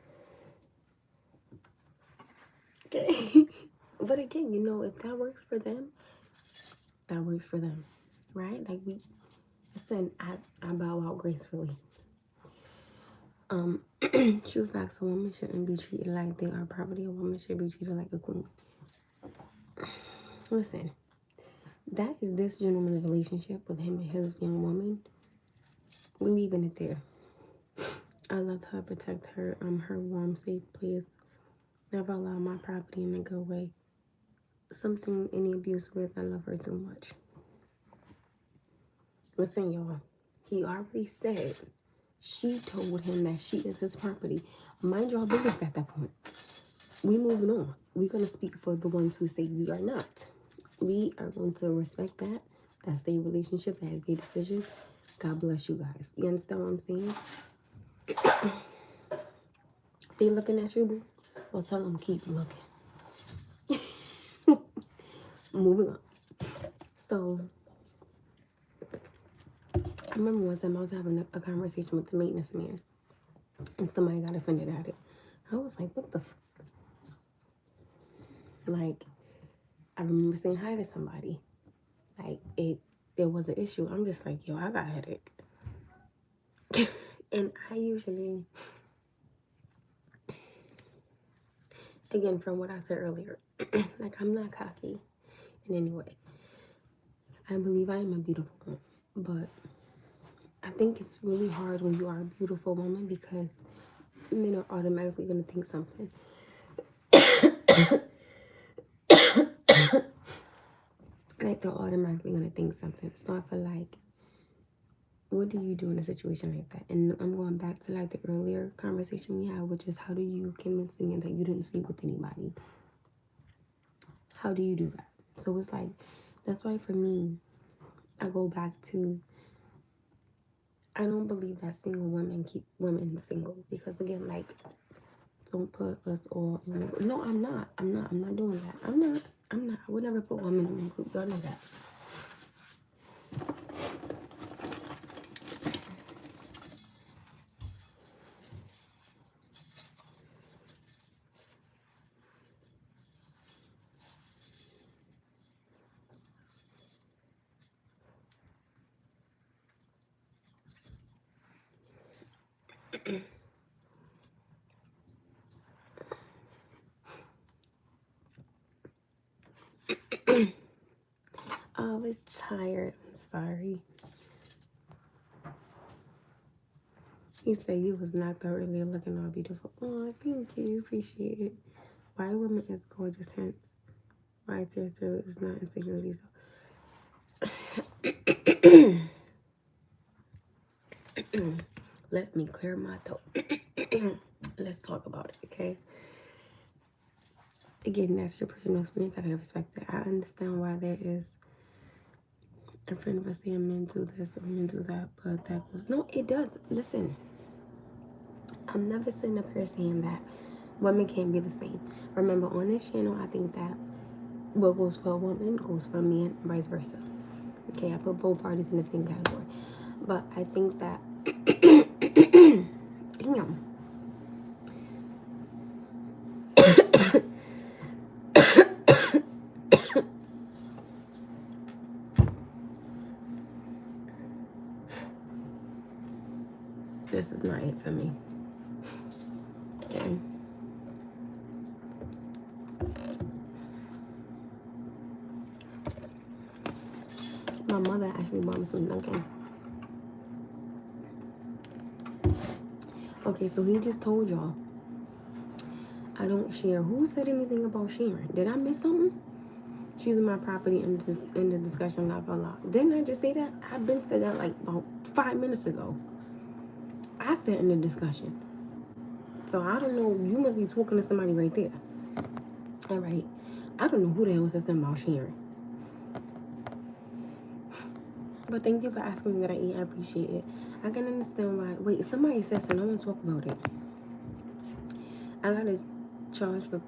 S1: Okay. But again, you know, if that works for them, that works for them. Right? Like, listen, I bow out gracefully. True facts, a woman shouldn't be treated like they are property. A woman should be treated like a queen. Listen, that is this gentleman's relationship with him and his young woman. We're leaving it there. I love her, protect her, her warm, safe place. Never allow my property in a good way. Something any abuse with, I love her too much. Listen, y'all. He already said she told him that she is his property. Mind your business at that point. We moving on. We're going to speak for the ones who say we are not. We are going to respect that. That's their relationship. That is their decision. God bless you guys. You understand what I'm saying? They looking at you, boo? Well, tell them keep looking. Moving on. So, I remember one time I was having a conversation with the maintenance man. And somebody got offended at it. I was like, what the f? Like, I remember saying hi to somebody. Like, there was an issue. I'm just like, yo, I got a headache. And I usually, again, from what I said earlier, like, I'm not cocky in any way. I believe I am a beautiful woman. But I think it's really hard when you are a beautiful woman because men are automatically going to think something. Like, they're automatically going to think something. So I feel like, what do you do in a situation like that? And I'm going back to, like, the earlier conversation we had, which is how do you convince me that you didn't sleep with anybody? How do you do that? So it's like, that's why for me, I go back to, I don't believe that single women keep women single. Because, again, like, don't put us all in. No, I'm not doing that. I'm not. I would never put women in a group. Y'all know that. I was tired. I'm sorry. He said you was not though earlier looking all beautiful. Oh, thank you. Appreciate it. Why women is gorgeous, hence why testosterone is not insecurity. So let me clear my throat. Let's talk about it, okay? Again, that's your personal experience. I can respect that. I understand why there is a friend of us saying men do this or men do that, but that goes no, it does. Listen, I'm never sitting up here saying that women can't be the same. Remember, on this channel, I think that what goes for a woman goes for a man, and vice versa. Okay, I put both parties in the same category. But I think that damn. This is not it for me. Okay. My mother actually bought me some Dunkin'. Okay, so he just told y'all I don't share. Who said anything about sharing? Did I miss something? Choosing my property and just in the discussion, not gonna lie. Didn't I just say that? I've been said that like about 5 minutes ago. I said in the discussion. So I don't know. You must be talking to somebody right there. All right. I don't know who the hell said something about sharing. But thank you for asking me that I eat. I appreciate it. I can understand why. Wait, somebody said something. I want to talk about it. I got a charge for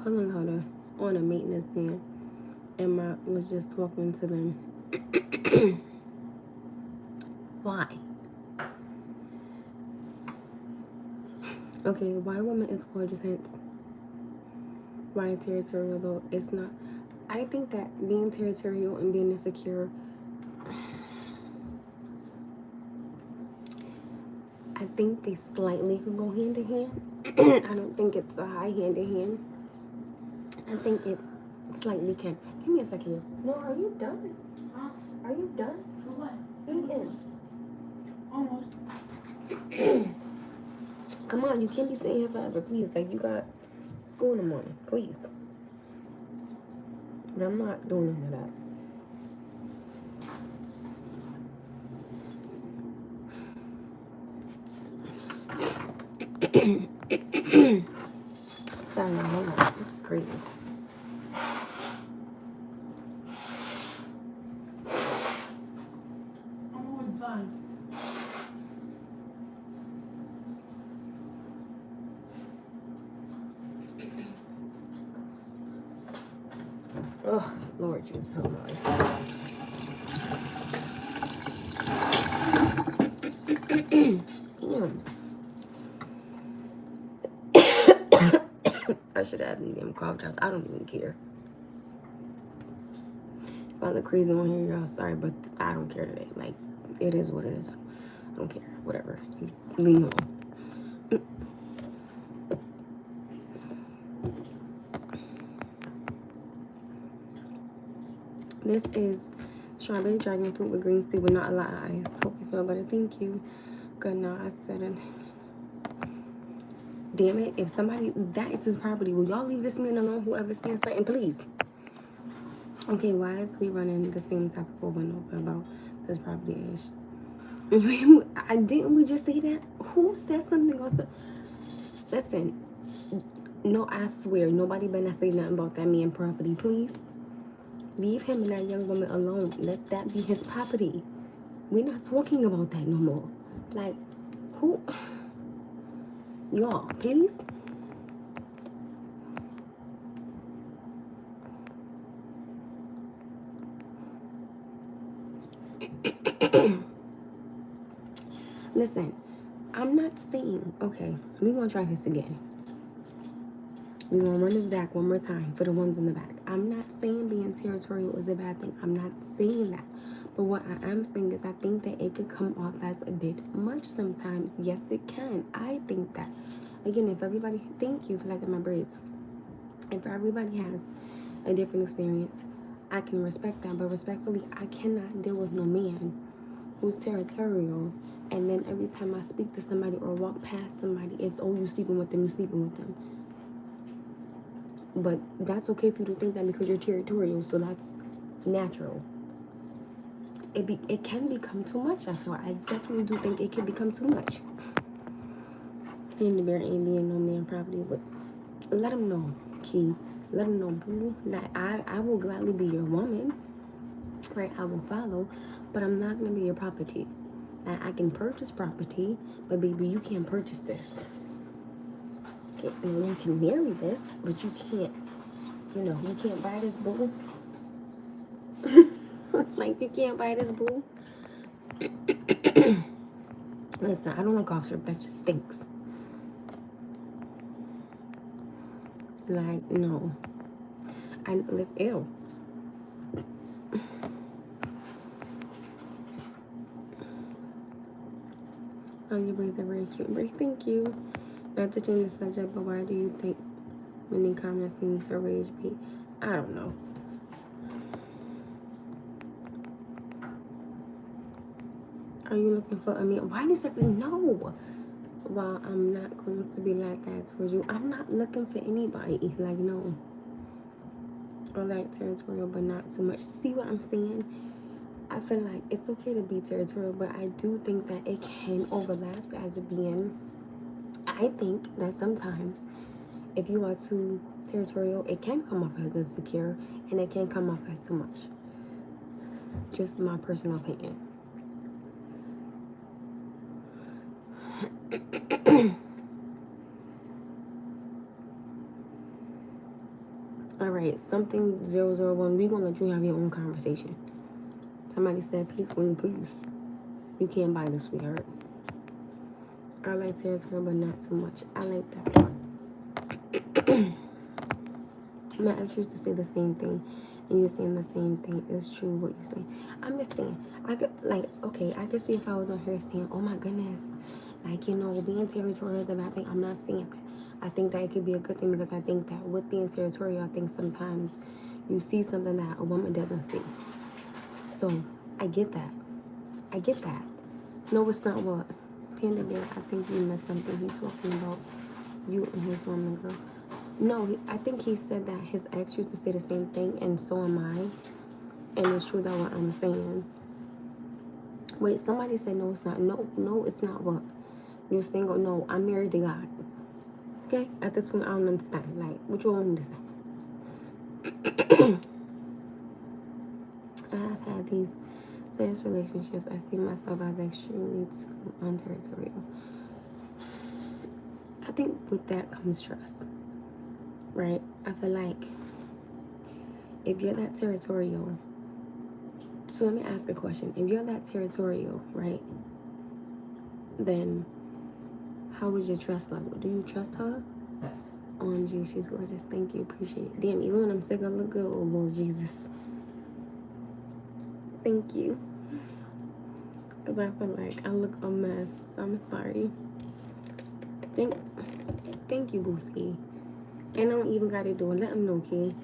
S1: pulling her on a maintenance van, and I was just talking to them. Why? Okay, why woman is gorgeous, hence why territorial though it's not. I think that being territorial and being insecure, I think they slightly can go hand in hand. I don't think it's a high hand in hand. I think it slightly can. Give me a second here. No, are you done?
S2: Huh?
S1: Are you done?
S2: For what?
S1: Eating.
S2: Almost.
S1: Come on, you can't be sitting here forever, please. Like, you got school in the morning, please. But I'm not doing none of that. Sorry, hold on. This is crazy.
S2: Almost done.
S1: Oh, Lord, you're so annoying. Damn. I should have them damn cough drops. I don't even care. If I look crazy on here, y'all, sorry, but I don't care today. Like, it is what it is. I don't care. Whatever. Leave me alone. This is strawberry dragon fruit with green tea with not a lot of ice. Hope you feel better. Thank you. Good, now I said it. Damn it. If somebody, that is his property. Will y'all leave this man alone? Whoever stands something, please. Okay, why is we running the same topic over and over about this property ish? Didn't we just say that? Who said something else? Listen, no, I swear, nobody better not say nothing about that man property, please. Leave him and that young woman alone. Let that be his property. We're not talking about that no more. Like, who? Y'all, please. Listen, I'm not saying, okay, we're going to try this again. We're going to run this back one more time for the ones in the back. I'm not saying being territorial is a bad thing. I'm not saying that. But what I am saying is I think that it could come off as a bit much sometimes. Yes, it can. I think that. Again, if everybody, thank you for liking my braids. If everybody has a different experience, I can respect that. But respectfully, I cannot deal with no man who's territorial. And then every time I speak to somebody or walk past somebody, it's, oh, you sleeping with them, you sleeping with them. But that's okay if you don't think that because you're territorial, so that's natural. It can become too much, I feel. I definitely do think it can become too much. And the bear ain't being no man property, but let him know, Key. Let him know, boo, that I will gladly be your woman. Right, I will follow, but I'm not going to be your property. I can purchase property, but baby, you can't purchase this. Okay, and you can marry this, but you can't, you can't buy this, boo. Like, you can't buy this, boo. Listen, I don't like cough syrup. That just stinks. Like, no. Ew. Oh, your braids are very cute. Braids, thank you. Not to change the subject, but why do you think many comments seem to rage bait? I don't know. Are you looking for a man? Why does everybody know? Well, I'm not going to be like that towards you. I'm not looking for anybody. Like, no. I like territorial, but not too much. See what I'm saying? I feel like it's okay to be territorial, but I do think that it can overlap as being. I think that sometimes if you are too territorial, it can come off as insecure, and it can come off as too much. Just my personal opinion. Wait, something 001. We're gonna let you have your own conversation. Somebody said peace, queen, peace. You can't buy this, sweetheart. I like territory, but not too much. I like that. My ex used to say the same thing, and you're saying the same thing. It's true what you're saying. I'm just saying, I could, like, okay, I could see if I was on her saying, oh my goodness, like, you know, being territorial is a bad thing. I'm not saying that. I think that it could be a good thing, because I think that with being territorial, I think sometimes you see something that a woman doesn't see. So, I get that. I get that. No, it's not what? Panda Bear, I think you missed something. He's talking about you and his woman, girl. No, I think he said that his ex used to say the same thing, and so am I. And it's true that what I'm saying. Wait, somebody said no, it's not. No, it's not what? You're single? No, I'm married to God. Okay? At this point, I don't understand. Like, what you want me to say? I have had these serious relationships. I see myself as extremely too unterritorial. I think with that comes trust. Right? I feel like if you're that territorial, so let me ask a question. If you're that territorial, right, then how is your trust level? Do you trust her? OMG, she's gorgeous. Thank you. Appreciate it. Damn, even when I'm sick, I look good. Oh, Lord Jesus. Thank you. Because I feel like I look a mess. I'm sorry. Thank you, Booski. And I don't even got to do it. Let them know, okay?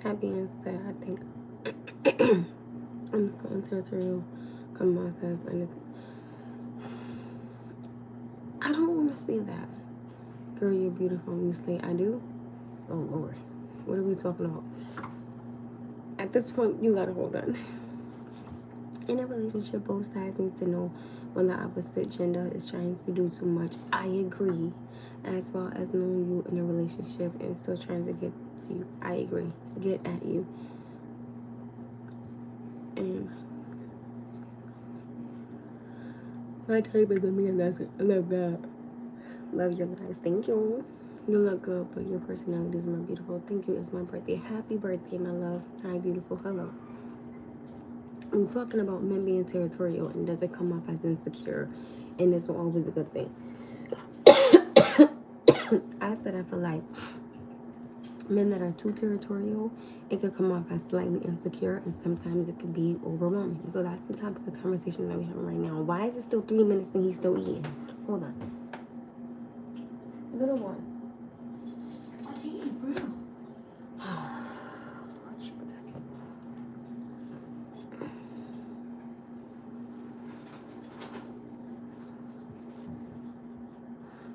S1: That being said, I think I'm so territorial. Come on, says, and it's, I don't want to say that. Girl, you're beautiful. And you say, I do? Oh, Lord. What are we talking about? At this point, you gotta hold on. In a relationship, both sides need to know when the opposite gender is trying to do too much. I agree. As far as knowing you in a relationship and still trying to get to you, I agree. Get at you. And my type is a man that's love that. Love your lives. Thank you. You look good, but your personality is more beautiful. Thank you. It's my birthday. Happy birthday, my love. Hi, beautiful. Hello. I'm talking about men being territorial and doesn't come off as insecure, and it's always a good thing. I said I feel like men that are too territorial, it could come off as slightly insecure, and sometimes it could be overwhelming. So that's the topic of conversation that we have right now. Why is it still 3 minutes and he's still eating? Hold on. Little one.
S2: What's he eating fruit?
S1: Oh, Jesus.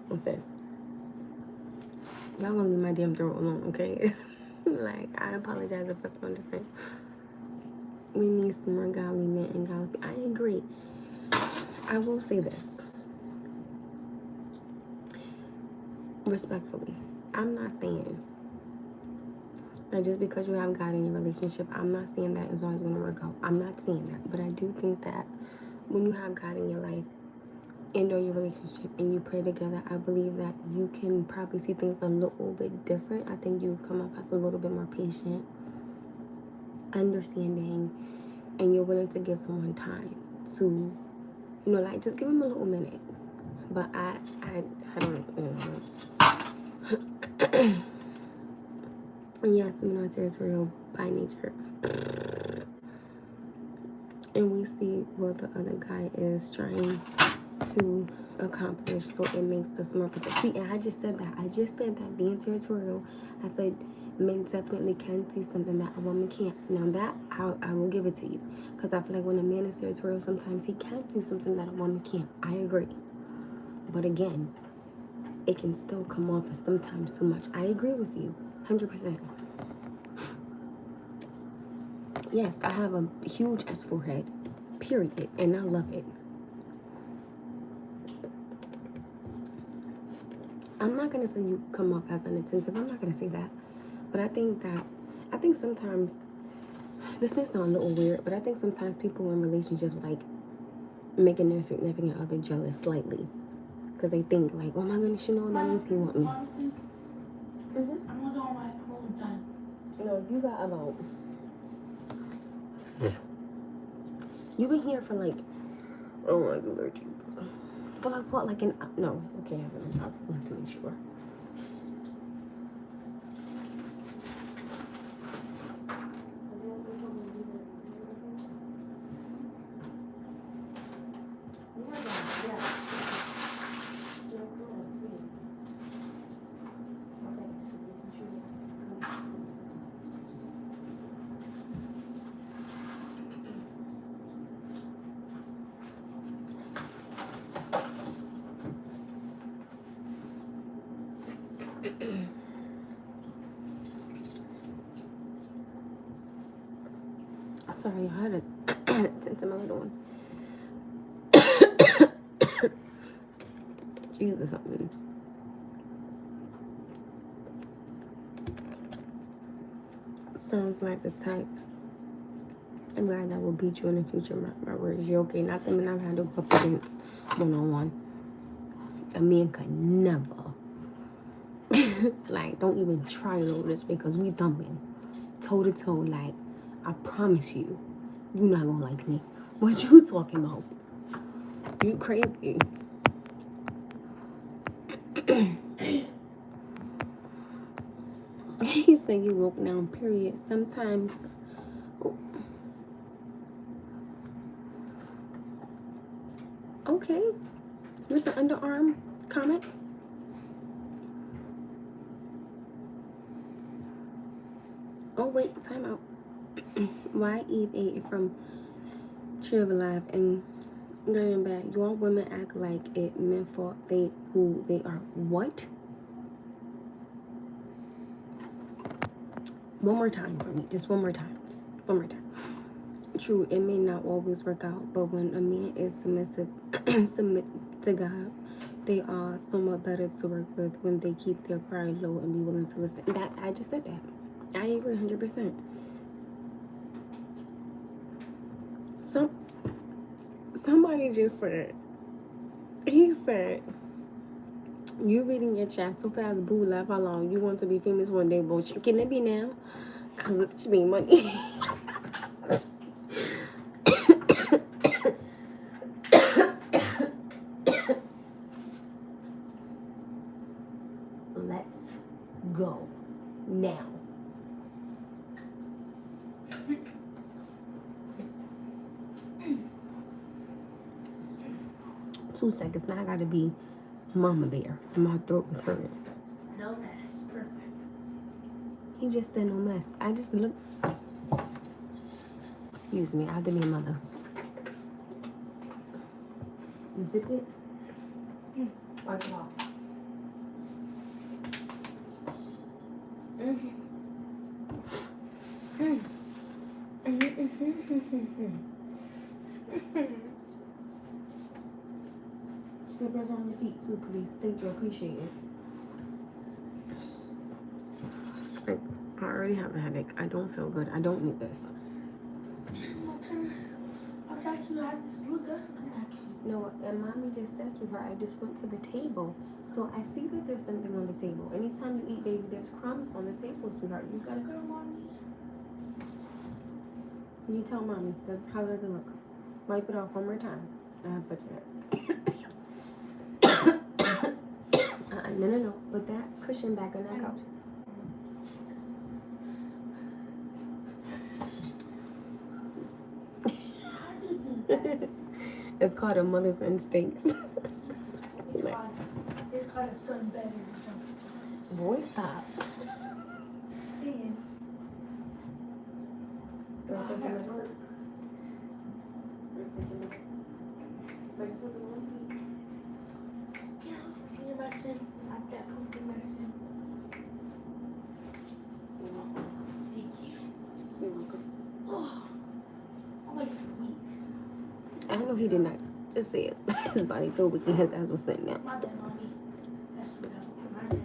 S1: Listen. Y'all wanna leave my damn throat alone, okay? Like, I apologize if I sound different. We need some more godly men and godly. I agree. I will say this. Respectfully. I'm not saying that just because you have God in your relationship, I'm not saying that it's always going to work out. I'm not saying that. But I do think that when you have God in your life and or your relationship and you pray together, I believe that you can probably see things a little bit different. I think you come up as a little bit more patient, understanding, and you're willing to give someone time to, you know, like, just give them a little minute. But I don't, yes, men are territorial by nature. And we see what the other guy is trying to accomplish, so it makes us more protective. See, and I just said that being territorial, I said men definitely can see something that a woman can't. Now that I will give it to you, because I feel like when a man is territorial, sometimes he can see something that a woman can't. I agree, but again, it can still come off as sometimes too much. I agree with you 100%. Yes, I have a huge ass forehead, period, and I love it. I'm not going to say you come off as inattentive. I'm not going to say that. But I think sometimes, this may sound a little weird, but I think sometimes people in relationships, like, making their significant other jealous slightly. Because they think like, oh my goodness, you know, that means he want me.
S2: I'm done.
S1: No, you got about... You been here for like... Oh my Lord Jesus. For like what? Like an... No. Okay, I haven't been out to make sure. Sorry, I had to send to my little one. Jesus, something. Sounds like the type of guy that will beat you in the future. My words, you okay? Not the men I've had to go up against one-on-one. A man could never. Like, don't even try it over this because we thumping. Toe to toe, like, I promise you, you're not gonna like me. What you talking about? You crazy. He said you woke down, period. Sometimes. Okay. With the underarm comment. Oh, wait, time out. Why Eve ate from Tree of Life and getting back? Your women act like it meant for who they are. What? One more time for me. Just one more time. Just one more time. True, it may not always work out, but when a man is submissive, submit to God, they are somewhat better to work with when they keep their pride low and be willing to listen. That I just said that. I agree 100%. Somebody just said, he said, you reading your chat so fast, boo, laugh how long. You want to be famous one day, bullshit. Can it be now? Because she need money. Let's go now. Two seconds. Now I gotta be Mama Bear, and my throat was hurting.
S2: No mess. Perfect.
S1: He just said no mess. I just look. Excuse me. I have to be a mother. Zip it. Wipe it off. Slippers on your feet too, please. Thank you. Appreciate it. I already have a headache. I don't feel good. I don't need this.
S2: I'll ask you how this look.
S1: No, and mommy just said to her, I just went to the table. So I see that there's something on the table. Anytime you eat, baby, there's crumbs on the table, sweetheart. You just gotta go, mommy. You tell mommy. That's how does it look? Wipe it off one more time. I have such a headache. No. Put that cushion back on that couch. It's called a mother's instincts.
S2: It's called a son better.
S1: Boy, stop.
S2: Seeing. Senior medicine, not that pumpkin medicine. Thank you.
S1: You're welcome.
S2: Oh, I'm ready for a week.
S1: I know he did not just say it. His body felt weak and his ass was sitting down.
S2: My bad, mommy. That's what my bad.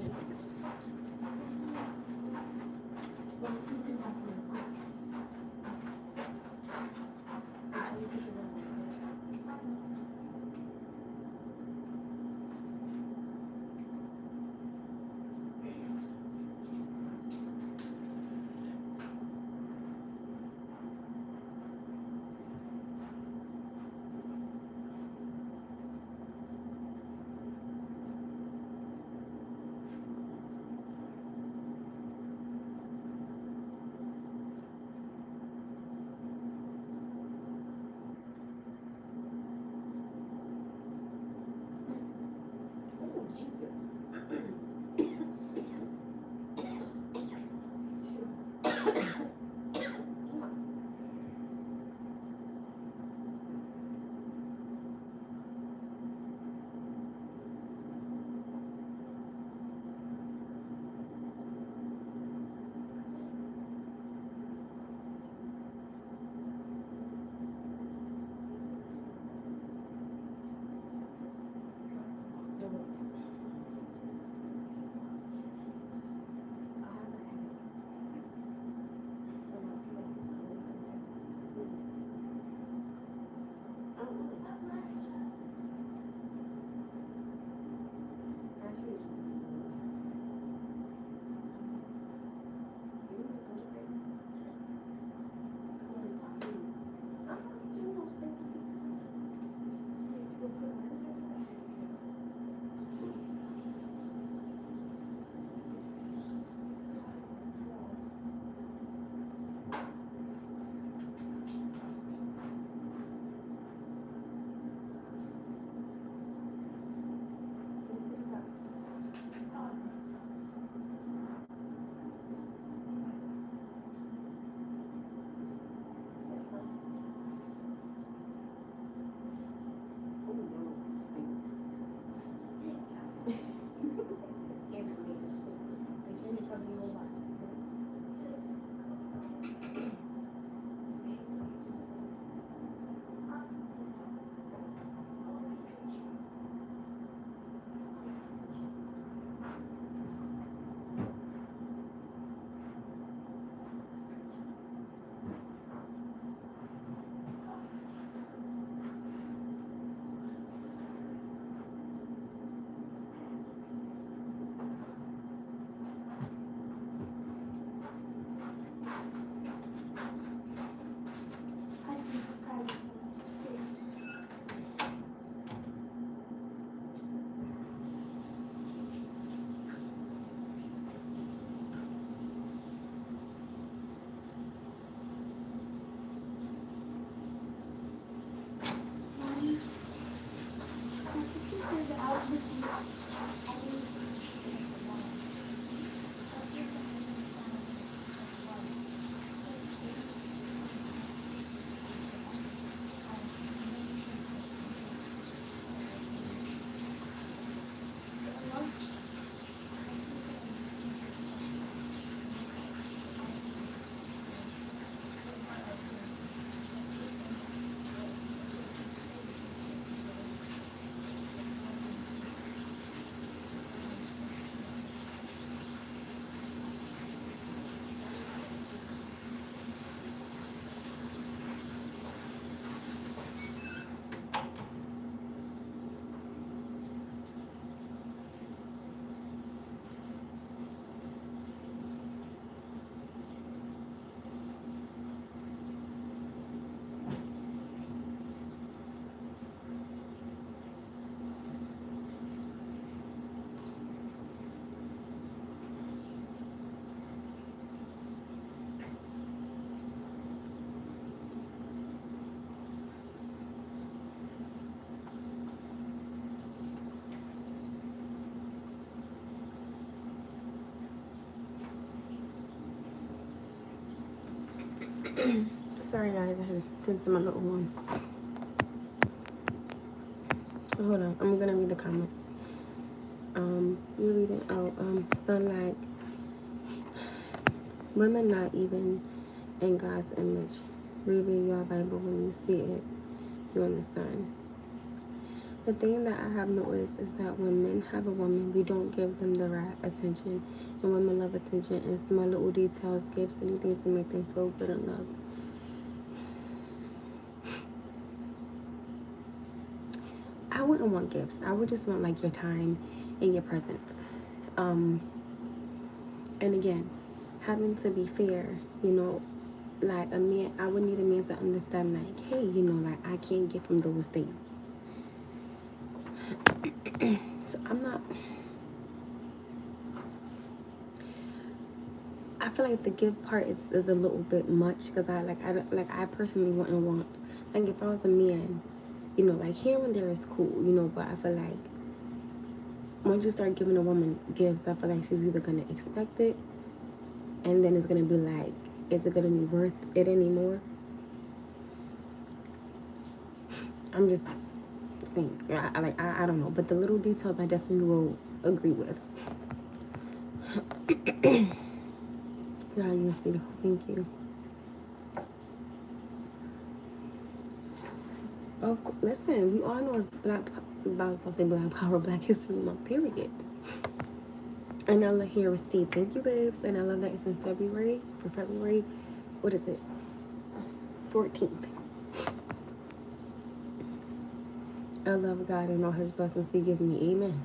S1: Sorry guys, I had to tend to my little one. Hold on, I'm gonna read the comments. You're reading out, Sunlight. Women not even in God's image. Read your Bible. When you see it, you understand. The thing that I have noticed is that when men have a woman, we don't give them the right attention. And women love attention, and small little details, gifts, anything to make them feel good and loved. I wouldn't want gifts. I would just want like your time and your presence. And again, having to be fair, you know, like a man, I would need a man to understand like, hey, you know, like I can't get from those things. So I'm not, I feel like the gift part is a little bit much because I personally wouldn't want, like if I was a man, you know, like here and there is cool, you know, but I feel like once you start giving a woman gifts, I feel like she's either gonna expect it, and then it's gonna be like is it gonna be worth it anymore? I'm just saying. I don't know, but the little details I definitely will agree with. God, you was beautiful. Thank you. Oh, listen, we all know it's Black Power, Black History Month, period. And I love here receipt. Thank you, babes. And I love that it's in February. For February, what is it? 14th. I love God and all his blessings he give me. Amen.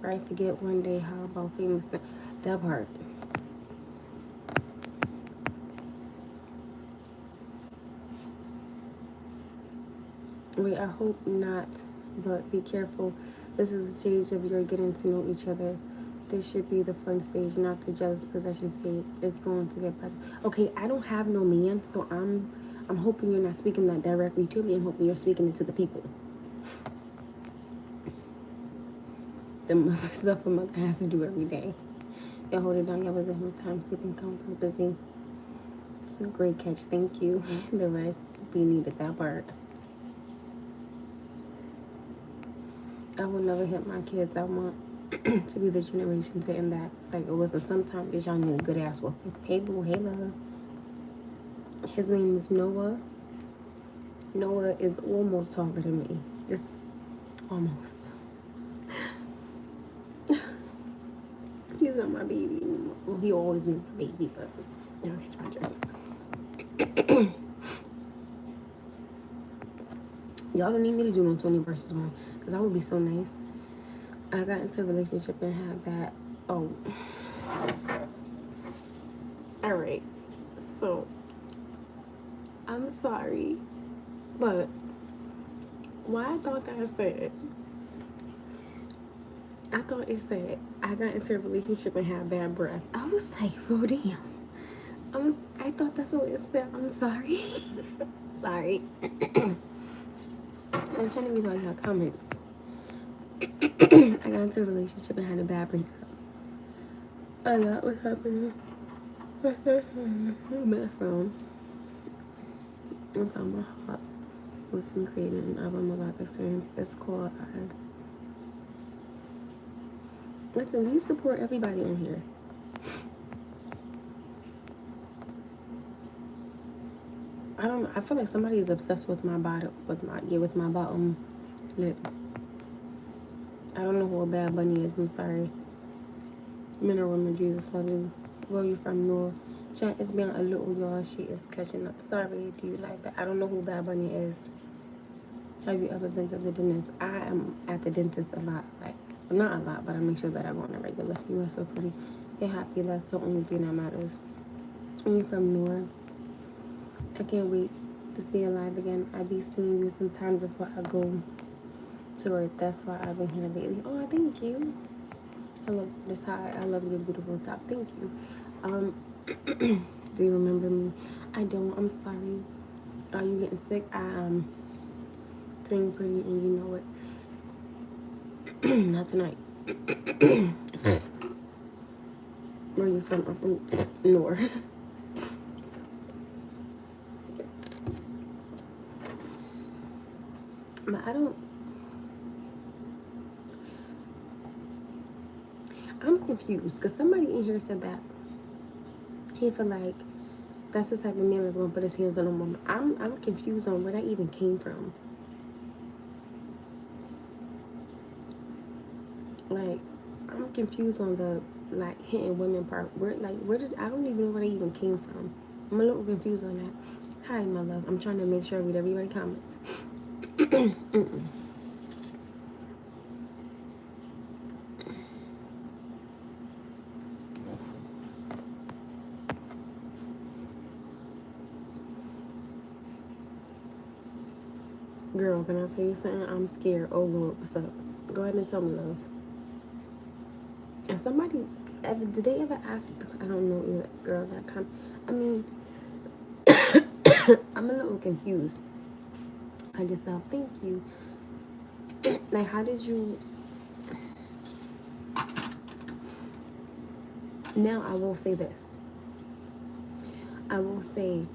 S1: Right? Forget one day how about famous that part. Wait, I hope not, but be careful. This is the stage of your getting to know each other. This should be the fun stage, not the jealous possession stage. It's going to get better. Okay, I don't have no man, so I'm hoping you're not speaking that directly to me. I'm hoping you're speaking it to the people. The mother stuff a mother has to do every day. Y'all hold it down. Y'all was having time skipping count was busy. It's a great catch. Thank you. The rest, we needed that part. I will never hit my kids. I want to be the generation to end that cycle. Listen, sometimes y'all need a good ass whooping. Hey boo, hey love. His name is Noah. Noah is almost taller than me. Just almost. He's not my baby anymore. Well, he'll always be my baby, but y'all catch my drift. Y'all don't need me to do no 20 versus 1, because I would be so nice. I got into a relationship and had that. Oh. Alright. So, I'm sorry. But, why I thought that I thought it said, I got into a relationship and had bad breath. I was like, oh damn. I thought that's what it said. I'm sorry. Sorry. I'm trying to read all your comments. I got into a relationship and had a bad breakup. A lot was happening. Bathroom. I found my heart was creating an album about the experience. It's called Listen, we support everybody on here. I don't know. I feel like somebody is obsessed with my bottom, with my bottom lip. I don't know who a Bad Bunny is. I'm sorry. Men or women, Jesus love you. Where you from, Noor? Chat is being a little, y'all. She is catching up. Sorry, do you like that? I don't know who Bad Bunny is. Have you ever been to the dentist? I am at the dentist a lot. Like, not a lot, but I make sure that I go on a regular. You are so pretty. You're happy. That's the only thing that matters. And you're from Noor. I can't wait to see you live again. I be seeing you sometimes before I go to work. That's why I've been here lately. Oh, thank you. I love this tie. I love your beautiful top. Thank you. Do you remember me? I don't. I'm sorry. Are you getting sick? I am saying pretty, and you know it. Not tonight. Where are you from? I'm from Noor. But I'm confused because somebody in here said that he feel like that's the type of man that's gonna put his hands on a woman. I'm confused on where that even came from. Like, I'm confused on the like hitting women part. Where did I don't even know where that even came from. I'm a little confused on that. Hi, my love. I'm trying to make sure I read everybody's comments. Girl, can I tell you something? I'm scared. Oh Lord, what's up? Go ahead and tell me, love. And somebody did they ever ask? I don't know either. Girl, that kind. I mean, I'm a little confused. I just said thank you. Like, how did you? Now I will say this. I will say,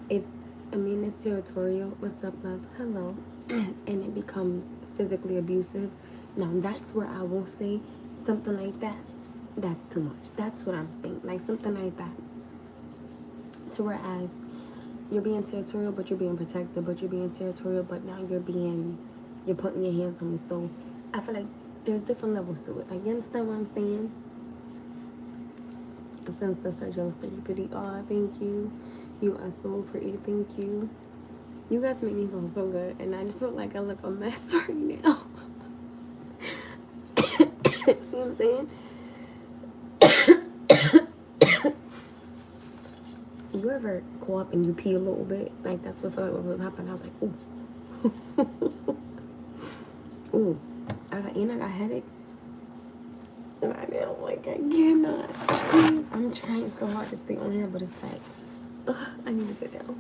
S1: if a man is territorial, what's up, love? Hello. And it becomes physically abusive. Now, that's where I will say something like that. That's too much. That's what I'm saying. Like something like that. To whereas you're being territorial, but you're being protected, but you're being territorial, but now you're putting your hands on me. So I feel like there's different levels to it. Like, you understand what I'm saying? Since sister jealous, are you pretty? Oh, thank you. You are so pretty. Thank you. You guys make me feel so good, and I just feel like I look a mess right now. See what I'm saying? You ever go up and you pee a little bit? Like, that's what felt like what happened. I was like, ooh. Ooh. I got a headache. Right now, like, I cannot. Please. I'm trying so hard to stay on here, but it's like, ugh, I need to sit down.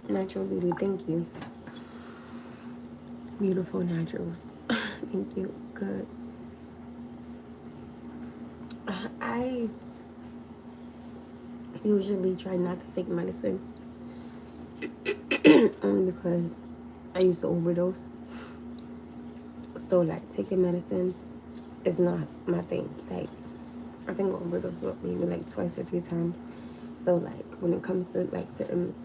S1: Natural beauty, thank you. Beautiful naturals. Thank you. Good. I usually try not to take medicine only because I used to overdose. So, like, taking medicine is not my thing. Like, I think I overdosed maybe like twice or 3 times. So, like, when it comes to like certain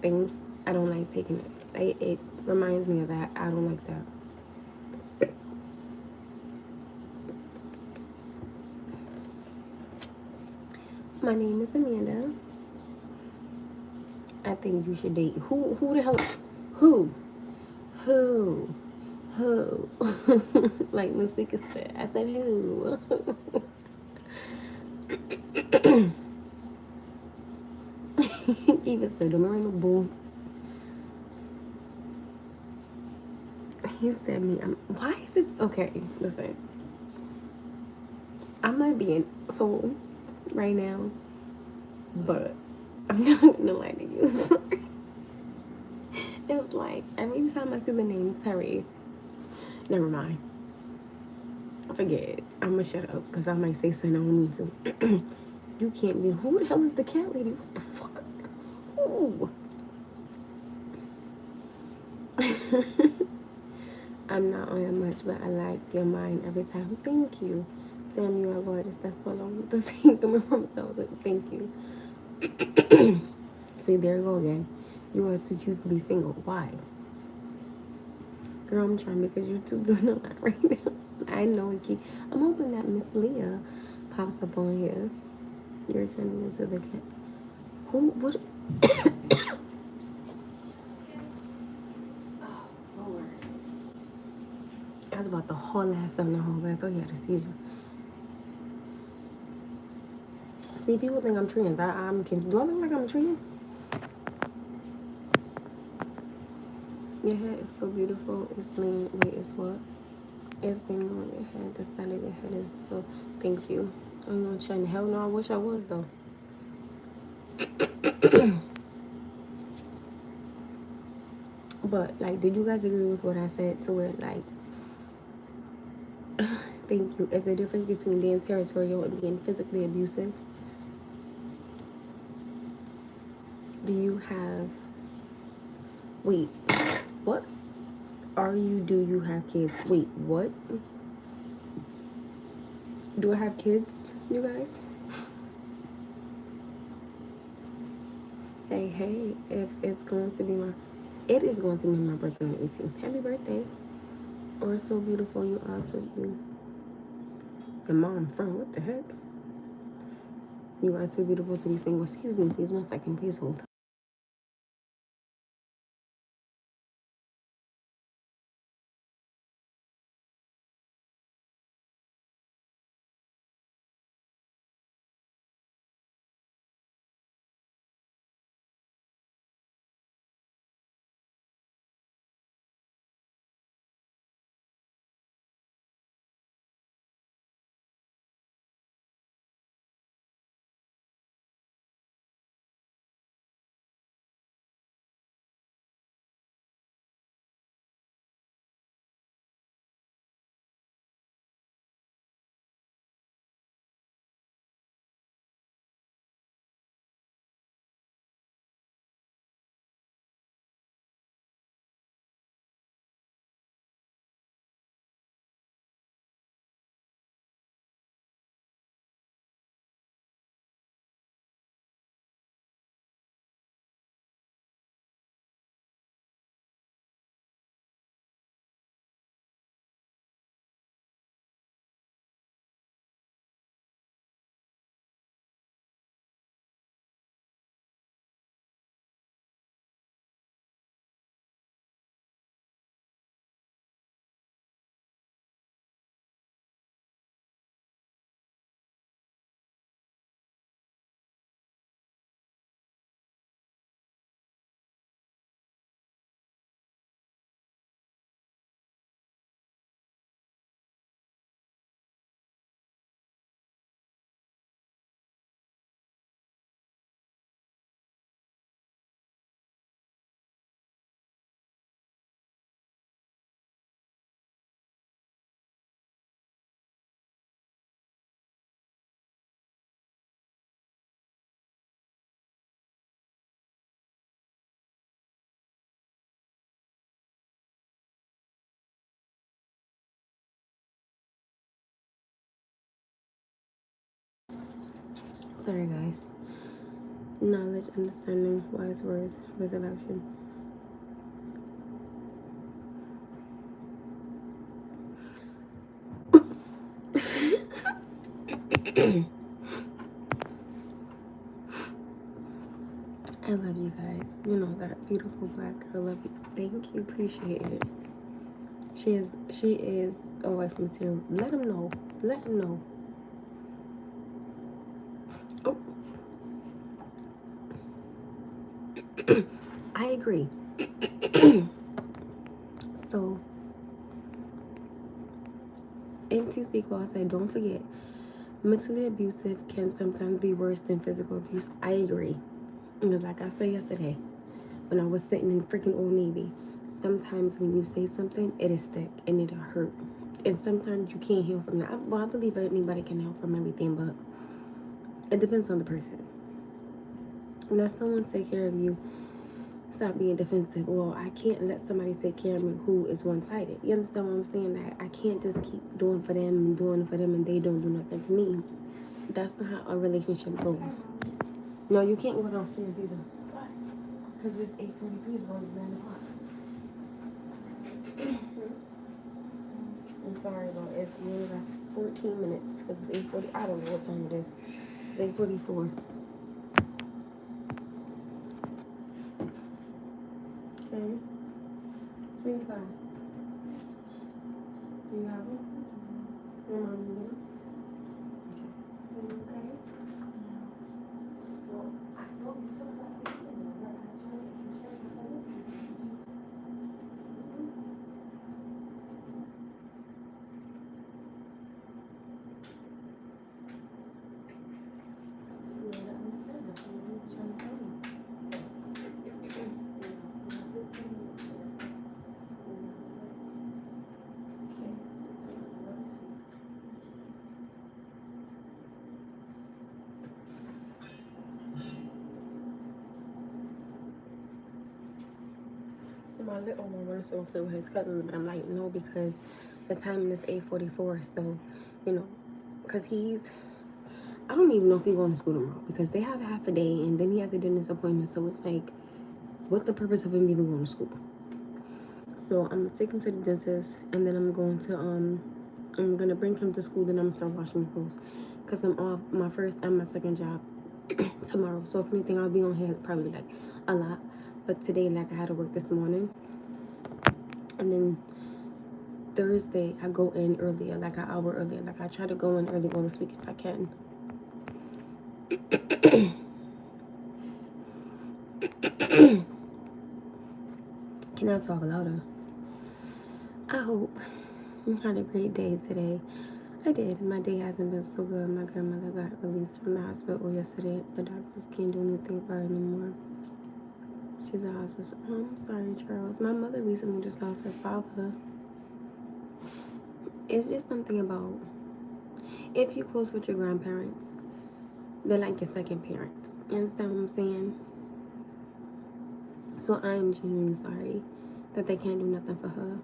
S1: things, I don't like taking it. It reminds me of that. I don't like that. My name is Amanda. I think you should date. Who the hell? Who? Like Masika said. I said who? Even said, don't worry, no boo. He said me. Why is it okay? Listen, I might be in soul right now, but I'm not gonna lie to you. It's like every time I see the name Terry, never mind. Forget it. I'm gonna shut up because I might say something I don't mean to. You can't be. Who the hell is the cat lady? What the fuck? Ooh. I'm not on it much, but I like your mind every time. Thank you. Damn, you are gorgeous. That's what I want to say coming from myself. Thank you. See, there you go again. You are too cute to be single. Why? Girl, I'm trying because you're too doing a lot right now. I know it keep. I'm hoping that Miss Leah pops up on here. You're turning into the cat. Who? What is? Oh, Lord. I was about to haul ass down the hallway. I thought you had a seizure. See, people think I'm trans. I'm confused. Do I look like I'm trans? Your hair is so beautiful. It's lean. Wait, it's what? It's lean on your head. The side of your head is so. Thank you. Oh, you want to shine? Hell no, I wish I was though. But like, did you guys agree with what I said? So where like, thank you. Is there a difference between being territorial and being physically abusive? Do you have? Wait, what? Do you have kids? Wait, what? Do I have kids, you guys? Hey, if it's going to be it is going to be my birthday on the 18th. Happy birthday. Or so beautiful you are, so beautiful. Your mom from, what the heck? You are too beautiful to be single. Excuse me, please, 1 second, please hold. Sorry, guys. Knowledge, understanding, wise words, words of action. I love you guys. You know that beautiful black girl. Love you. Thank you. Appreciate it. She is a wife material. Let him know. Let him know. Oh. I agree. So NTC Clause said, don't forget, mentally abusive can sometimes be worse than physical abuse. I agree. Because like I said yesterday, when I was sitting in freaking Old Navy, sometimes when you say something, it'll stick and it'll hurt. And sometimes you can't heal from that. Well, I believe anybody can heal from everything, but it depends on the person. Let someone take care of you. Stop being defensive. Well, I can't let somebody take care of me who is one-sided. You understand what I'm saying? That I can't just keep doing for them, and they don't do nothing for me. That's not how a relationship goes. No, you can't go downstairs either. Why? Because it's 8:43. It's going to 9 o'clock. I'm sorry, but it's only like 14 minutes because it's 8:40. I don't know what time it is. It's 8:44. Okay. 25. Do you have it? Your mom need it? Okay. Are you okay? Well, I told you so about it. So my little one wants to go play with his cousin, but I'm like, no, because the timing is 8:44. So, you know, because I don't even know if he's going to school tomorrow because they have half a day and then he has a dentist appointment. So it's like, what's the purpose of him even going to school? So I'm gonna take him to the dentist and then I'm gonna bring him to school. Then I'm gonna start washing clothes because I'm off my first and my second job tomorrow. So if anything, I'll be on here probably like a lot. But today, like I had to work this morning, and then Thursday I go in earlier, like an hour earlier. Like I try to go in early on this week if I can. Can I talk louder? I hope you had a great day today. I did. My day hasn't been so good. My grandmother got released from the hospital yesterday. The doctors can't do anything for her anymore. She's in hospital. Oh, I'm sorry, Charles. My mother recently just lost her father. It's just something about if you're close with your grandparents, they're like your second parents. You understand what I'm saying? So I am genuinely sorry that they can't do nothing for her.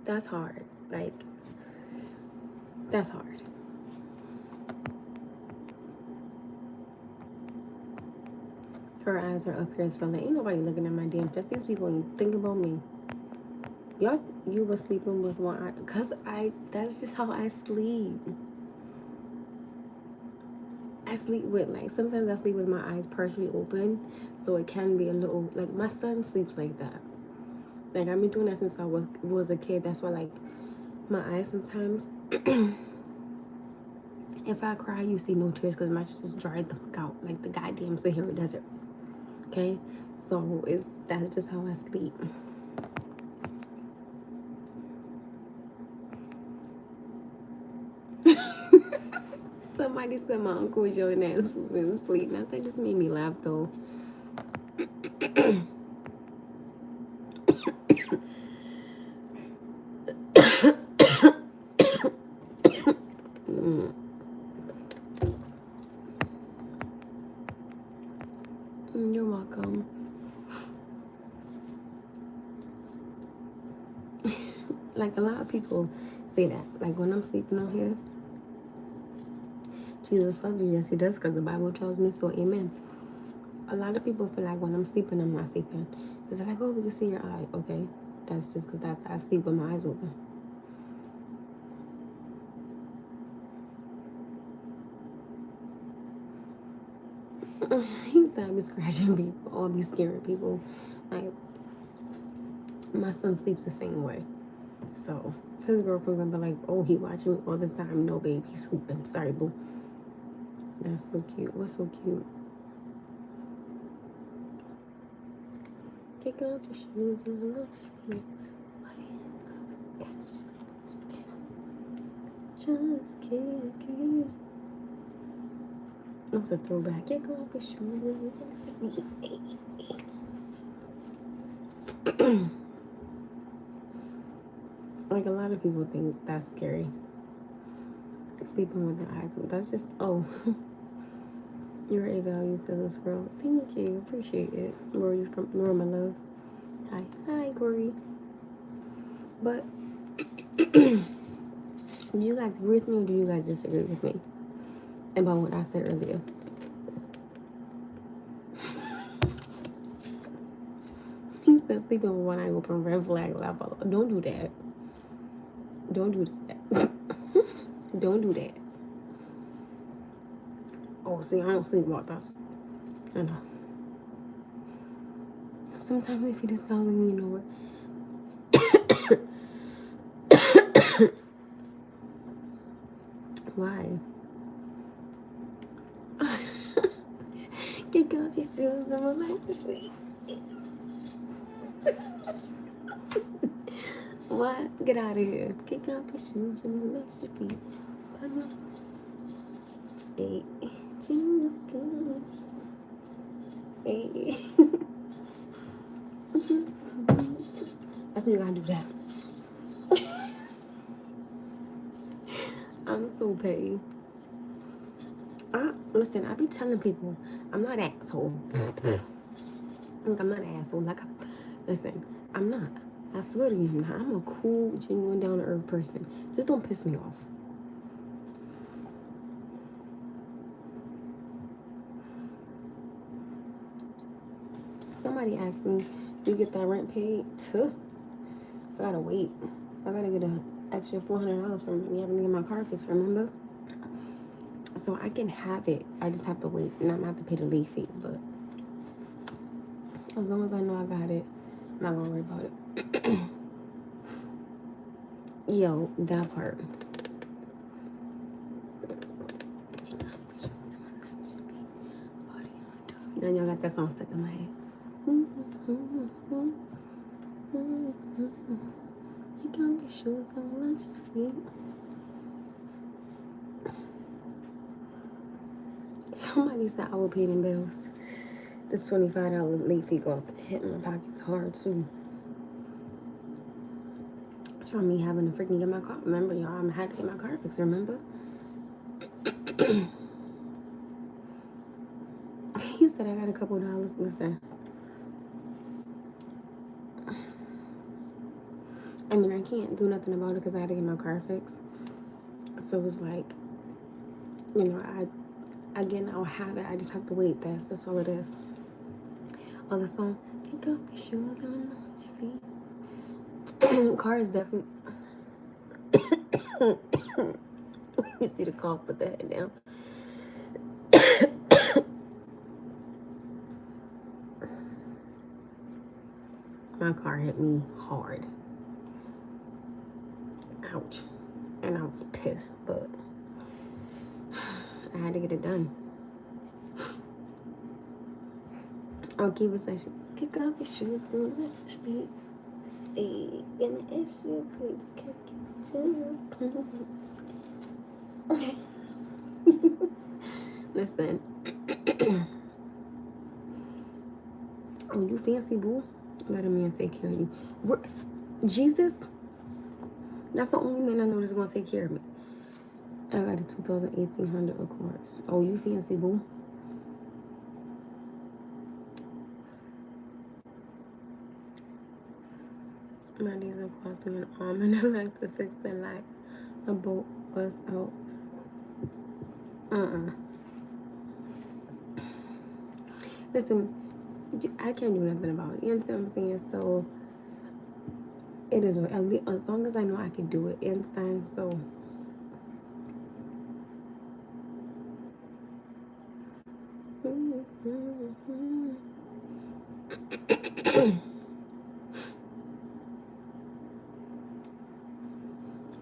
S1: That's hard. Like, that's hard. Her eyes are up here as well. Like, ain't nobody looking at my damn face. These people ain't thinking about me. You were sleeping with one eye. Because that's just how I sleep. I sleep with, like, sometimes I sleep with my eyes partially open. So it can be a little, like, my son sleeps like that. Like, I've been doing that since I was a kid. That's why, like, my eyes sometimes, if I cry, you see no tears because my shit just dried the fuck out. Like the goddamn Sahara Desert. Okay? So, that's just how I sleep. Somebody said my uncle was yelling at his food in his plate. Now that just made me laugh though. You're welcome. Like a lot of people say that. Like when I'm sleeping on here, Jesus loves you. Yes, he does, because the Bible tells me so. Amen. A lot of people feel like when I'm sleeping, I'm not sleeping. It's like, oh, we can see your eye. Okay, that's just because I sleep with my eyes open. He said I be scratching people, all these scaring people. Like, my son sleeps the same way. So his girlfriend gonna be like, oh, he watching me all the time. No, babe, he's sleeping. Sorry, boo. That's so cute. What's so cute? Kick off your shoes and let's be. Just kick it. That's a throwback. Kick off your shoes and let's be. Like, a lot of people think that's scary. Sleeping with their eyes open. That's just, oh. You're a value to this world. Thank you. Appreciate it. Where are you from? Where, my love? Hi. Hi, Corey. But do you guys agree with me, or do you guys disagree with me about what I said earlier? He said sleeping with one eye open, red flag level. Don't do that. Don't do that. Don't do that. Oh, see, I don't sleep like that. I know. Sometimes if you just call them, you know what? Why? Kick off your shoes and relax your feet. What? Get out of here. Kick off your shoes and relax your feet. Hey, Jesus good. Hey. That's when you gotta do that. I'm so paid. Listen, I be telling people I'm not an asshole. Like, I'm not an asshole. Like, listen, I'm not. I swear to you, I'm not. I'm a cool, genuine, down-to-earth person. Just don't piss me off. Somebody asked me, do you get that rent paid? Tuh. I gotta wait. I gotta get an extra $400 from me having to get my car fixed, remember? So I can have it. I just have to wait. And I'm gonna have to pay the late fee, but as long as I know I got it, I'm not gonna worry about it. Yo, that part. Now y'all got that song stuck in my head. You got the shoes on lunch feet. Somebody said I will pay them bills. This $25 late fee go hit my pockets hard too. It's from me having to freaking get my car. Remember, y'all, I had to get my car fixed, remember? He said I got a couple dollars. Listen. I mean, I can't do nothing about it because I had to get my car fixed. So it's like, you know, again, I'll have it. I just have to wait. That's all it is. Oh, the song, kick off the shoes and lunch feet. Car is definitely. You see the cough, put the head down. My car hit me hard. Ouch. And I was pissed, but I had to get it done. Okay, but I should kick off your shoes and let your feet. Hey, and the issue, please kick your shoes. Okay. Listen. Oh, you fancy, boo? Let a man take care of you. Jesus? That's the only man I know that's gonna take care of me. I got a 2018 Honda Accord. Oh, you fancy, boo? My diesel cost me an arm and a leg to fix the light. a boat was out. Listen, I can't do nothing about it. You understand what I'm saying? So it is as long as I know I can do it. You understand? So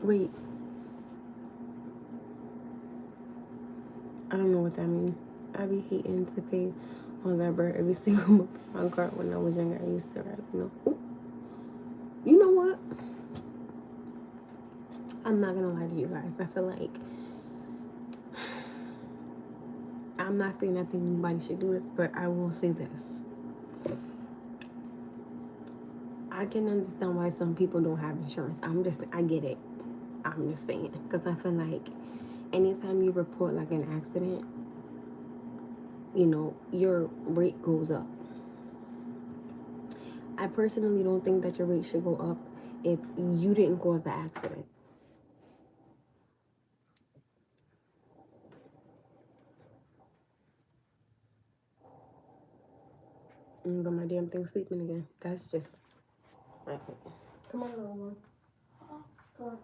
S1: wait, I don't know what that means. I be hating to pay on that bird every single month. My card when I was younger, I used to write, Ooh, you know what? I'm not gonna lie to you guys. I feel like I'm not saying I think anybody should do this, but I will say this. I can understand why some people don't have insurance. I get it. I'm just saying. Because I feel like anytime you report like an accident, your rate goes up. I personally don't think that your rate should go up if you didn't cause the accident. Got my damn thing sleeping again. That's just my opinion. Come on, little one. Come on.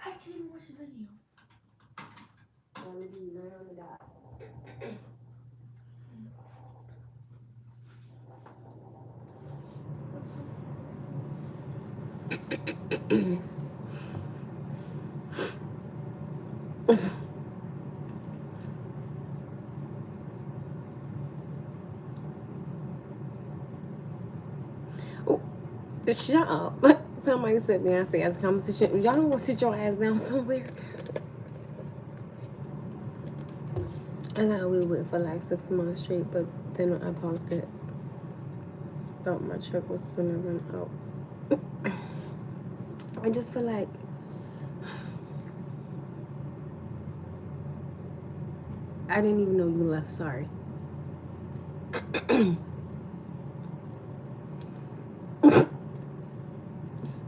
S2: I didn't watch the video.
S1: I'm gonna be right on the dot. Oh, shut up. Somebody said Beyonce has a competition. Y'all don't want to sit your ass down somewhere. I got away with it for like 6 months straight, but then I parked it. Thought my truck was gonna run out. I just feel like I didn't even know you left. Sorry.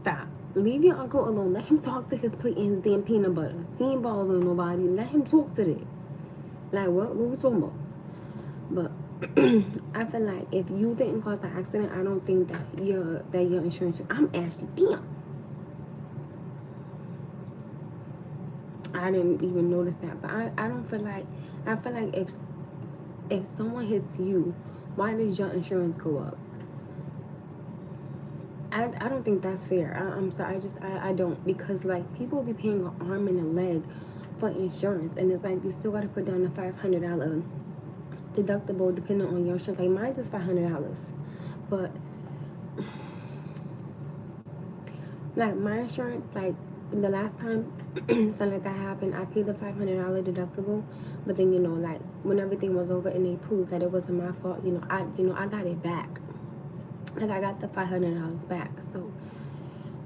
S1: Stop. Leave your uncle alone. Let him talk to his plate and his damn peanut butter. He ain't bothering nobody. Let him talk to that. Like, what we talking about? But I feel like if you didn't cause the accident, I don't think that your insurance. I'm asking, damn. I didn't even notice that, but I don't feel like. I feel like if someone hits you, why does your insurance go up? I don't think that's fair. I'm sorry. I don't, because like people be paying an arm and a leg for insurance, and it's like you still got to put down a $500 deductible depending on your insurance. Like mine is $500, but like my insurance, like the last time something like that happened, I paid the $500 deductible, but then like when everything was over and they proved that it wasn't my fault, I got it back. Like I got the $500 back. So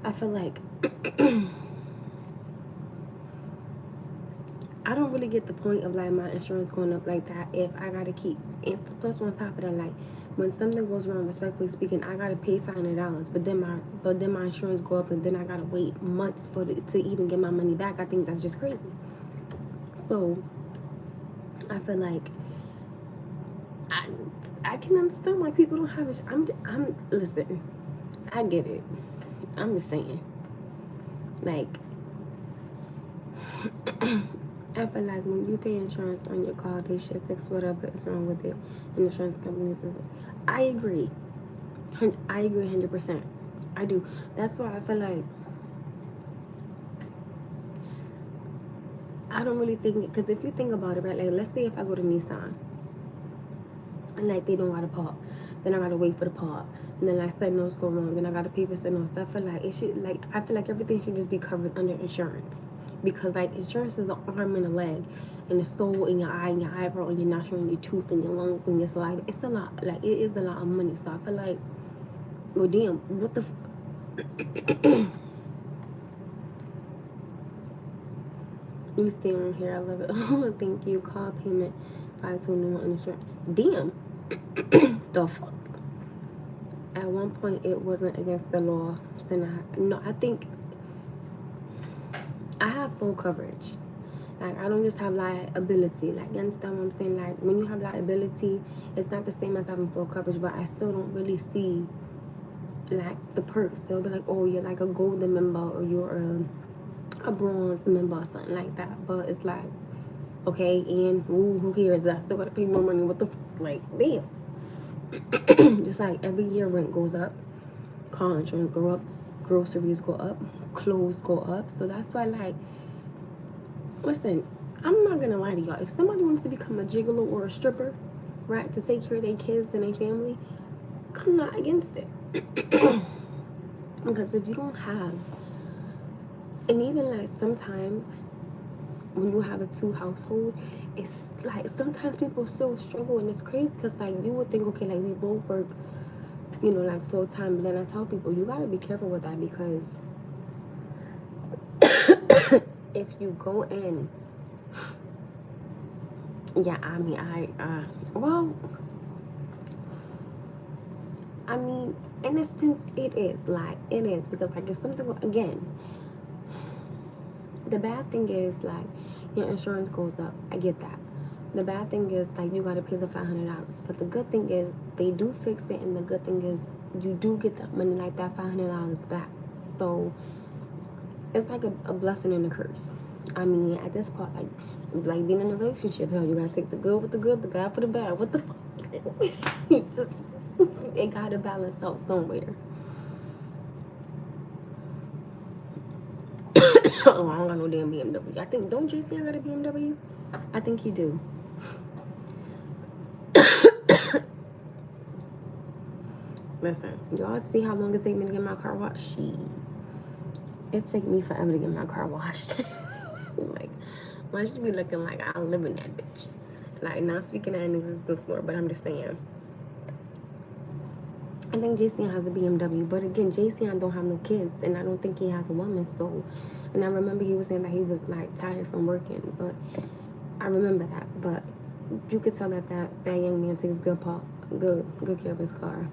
S1: I feel like I don't really get the point of like my insurance going up like that if I gotta keep it. Plus on top of that, like when something goes wrong, respectfully speaking, I gotta pay $500, but then my insurance go up and then I gotta wait months for it to even get my money back. I think that's just crazy. So I feel like I can understand why people don't have it. I'm listen, I get it. I'm just saying, like. I feel like when you pay insurance on your car, they should fix whatever is wrong with it. And insurance companies, I agree. I agree 100%. I do. That's why I feel like I don't really think, because if you think about it, right? Like, let's say if I go to Nissan and like they don't got a part, then I gotta wait for the part, and then like signals go wrong, then I gotta pay for signals. I feel like I feel like everything should just be covered under insurance. Because like insurance is the arm and the leg and the soul and your eye and your eyebrow and your nostril and your tooth and your lungs and your saliva. It's a lot. Like it is a lot of money. So I feel like, well, damn, what the you stay on here. I love it. Oh, thank you. Call payment 521 insurance. Damn. The fuck. At one point, it wasn't against the law to not. No, I think full coverage. Like, I don't just have liability. Like, you understand what I'm saying? Like, when you have liability, it's not the same as having full coverage, but I still don't really see, like, the perks. They'll be like, oh, you're like a golden member, or you're a bronze member, or something like that. But it's like, okay, and ooh, who cares? I still gotta pay more money. What the fuck? Like, damn. Just like every year rent goes up, car insurance go up, groceries go up, clothes go up. So that's why, like, listen, I'm not gonna lie to y'all. If somebody wants to become a gigolo or a stripper, right, to take care of their kids and their family, I'm not against it. Because if you don't have, and even like sometimes when you have a two household, it's like sometimes people still struggle, and it's crazy because like you would think, okay, like we both work, you know, like full time, but then I tell people you gotta be careful with that, because if you go in, yeah, I mean, well, I mean, in a sense, it is because like if something, again, the bad thing is like your insurance goes up. I get that. The bad thing is like you gotta pay the $500, but the good thing is they do fix it, and the good thing is you do get that money, like that $500 back. So it's like a blessing and a curse. I mean, at this part, like being in a relationship, hell, you gotta take the good with the good, the bad for the bad. What the fuck? You just, it gotta balance out somewhere. Oh, I don't got no damn BMW. I think, don't JC got a BMW? I think he do. Listen, y'all see how long it take me to get my car washed? It take me forever to get my car washed. Like, mine should be looking like I live in that bitch. Like, not speaking of an existence, Lord, but I'm just saying. I think Jason has a BMW, but again, Jason don't have no kids, and I don't think he has a woman. So, and I remember he was saying that he was like tired from working, but I remember that. But you could tell that that young man takes good care of his car.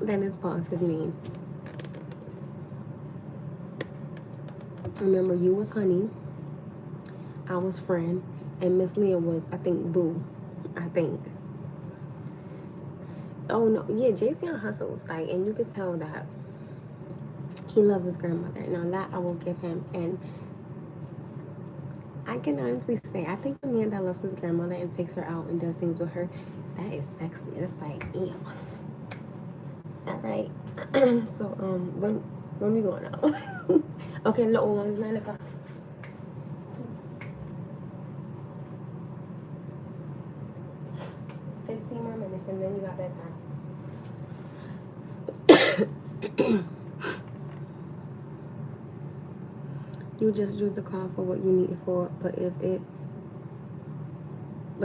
S1: That is part of his name. Remember, you was Honey, I was Friend, and Miss Leah was, I think, Boo. I think. Oh no, yeah, Jason hustles, like, and you could tell that he loves his grandmother. Now that I will give him, and I can honestly say, I think a man that loves his grandmother and takes her out and does things with her, that is sexy. It's like, ew. All right. So when we going out? Okay, no, it's 9 o'clock. 15 more minutes, and then you got bedtime. You just use the car for what you need it for, but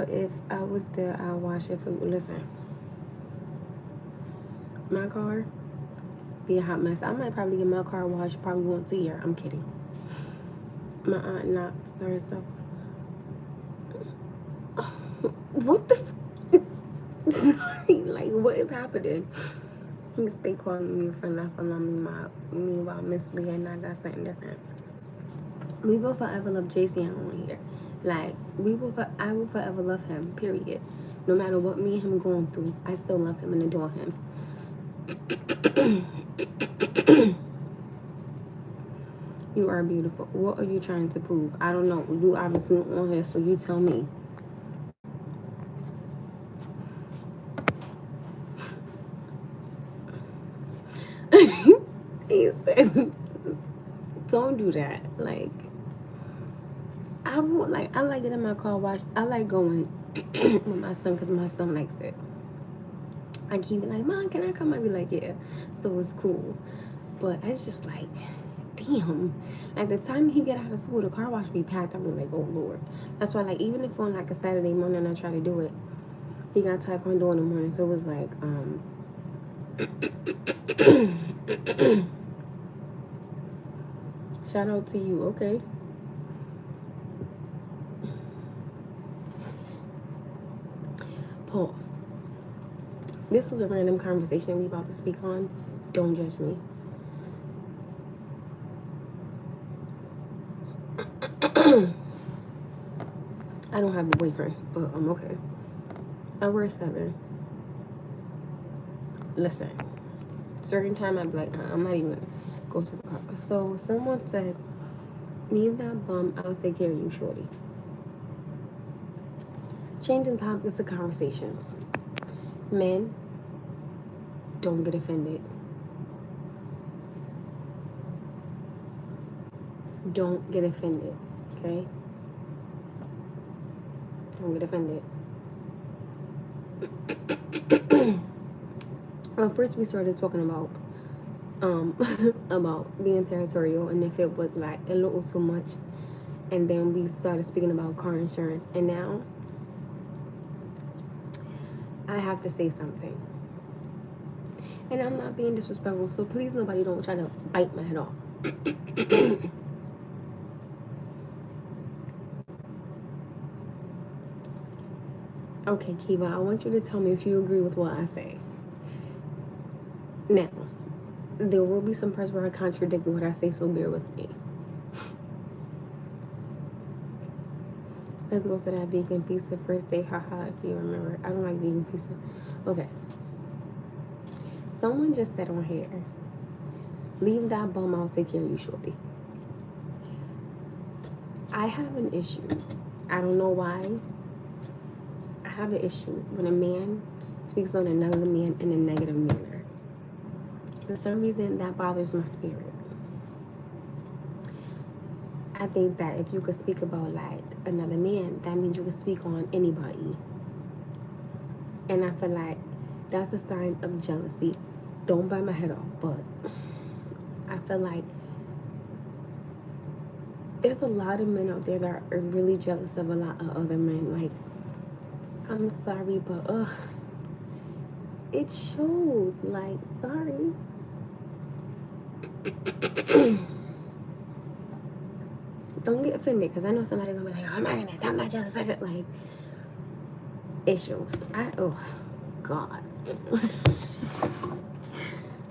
S1: if I was there, I'll wash it for you. Listen, my car be a hot mess. I might probably get my car washed probably once a year. I'm kidding. My aunt knocks herself. What the Sorry, like, what is happening? They calling me for nothing on me while Miss Leah and I got something different. We will forever love JC on here. Like, I will forever love him, period. No matter what me and him going through, I still love him and adore him. You are beautiful. What are you trying to prove? I don't know. You obviously on here, so you tell me. He says, don't do that. Like, I like it in my car wash. I like going with my son because my son likes it. I keep it like, Mom, can I come? I be like, yeah. So it's cool. But it's just like, damn. Like, the time he get out of school, the car wash be packed. I be like, oh Lord. That's why, like, even if on like a Saturday morning I try to do it, he got taekwondo in the morning. So it was like, shout out to you, okay? Pause. This is a random conversation we about to speak on. Don't judge me. I don't have a boyfriend, but I'm okay. I wear 7. Listen, certain time I'd be like, I'm not even gonna go to the car. So someone said, leave that bum, I'll take care of you, shorty. Changing topics of conversations. Men, don't get offended. Don't get offended, okay? Don't get offended. Well, first we started talking about about being territorial, and if it was like a little too much, and then we started speaking about car insurance, and now I have to say something, and I'm not being disrespectful, so please nobody don't try to bite my head off. Okay, Kiva, I want you to tell me if you agree with what I say. Now, there will be some parts where I contradict what I say, so bear with me. Let's go to that vegan pizza first day. Haha, if you remember. I don't like vegan pizza. Okay. Someone just said on here, leave that bum, I'll take care of you, shorty. I have an issue. I don't know why. I have an issue when a man speaks on another man in a negative manner. For some reason, that bothers my spirit. I think that if you could speak about like another man, that means you could speak on anybody. And I feel like that's a sign of jealousy. Don't bite my head off, but I feel like there's a lot of men out there that are really jealous of a lot of other men. Like, I'm sorry, but it shows. Like, sorry. Don't get offended, because I know somebody gonna be like, oh my goodness, I'm not jealous. Like, it shows. Oh God.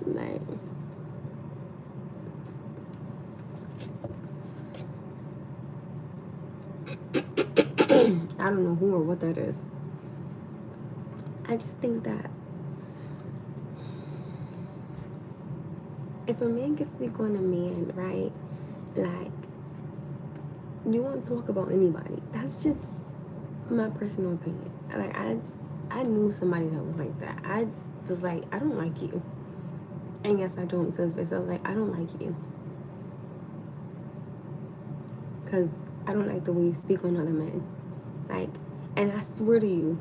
S1: Like, I don't know who or what that is. I just think that if a man can speak on a man, right? Like, you won't talk about anybody. That's just my personal opinion. Like, I knew somebody that was like that. I was like, I don't like you. And yes, I told him to his face. I was like, I don't like you. Because I don't like the way you speak on other men. Like, and I swear to you,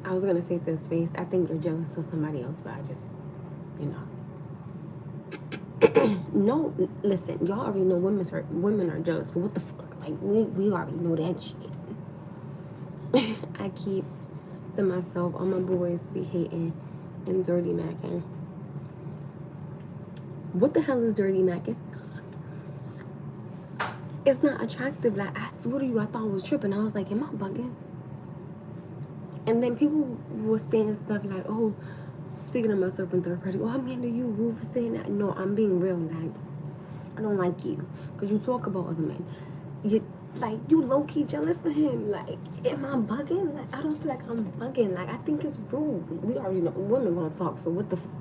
S1: I was going to say to his face, I think you're jealous of somebody else, but I just, you know. No, listen, y'all already know women are jealous. So what the fuck? Like, we already know that shit. I keep to myself, all my boys be hating and dirty macking. What the hell is dirty macking? It's not attractive. Like, I swear to you, I thought I was tripping. I was like, am I bugging? And then people were saying stuff like, oh, speaking of myself in third party, oh, I'm into you, rude for saying that. No, I'm being real. Like, I don't like you because you talk about other men. You low-key jealous of him. Like, am I bugging? Like, I don't feel like I'm bugging. Like, I think it's rude. We already know women gonna talk, so what the fuck?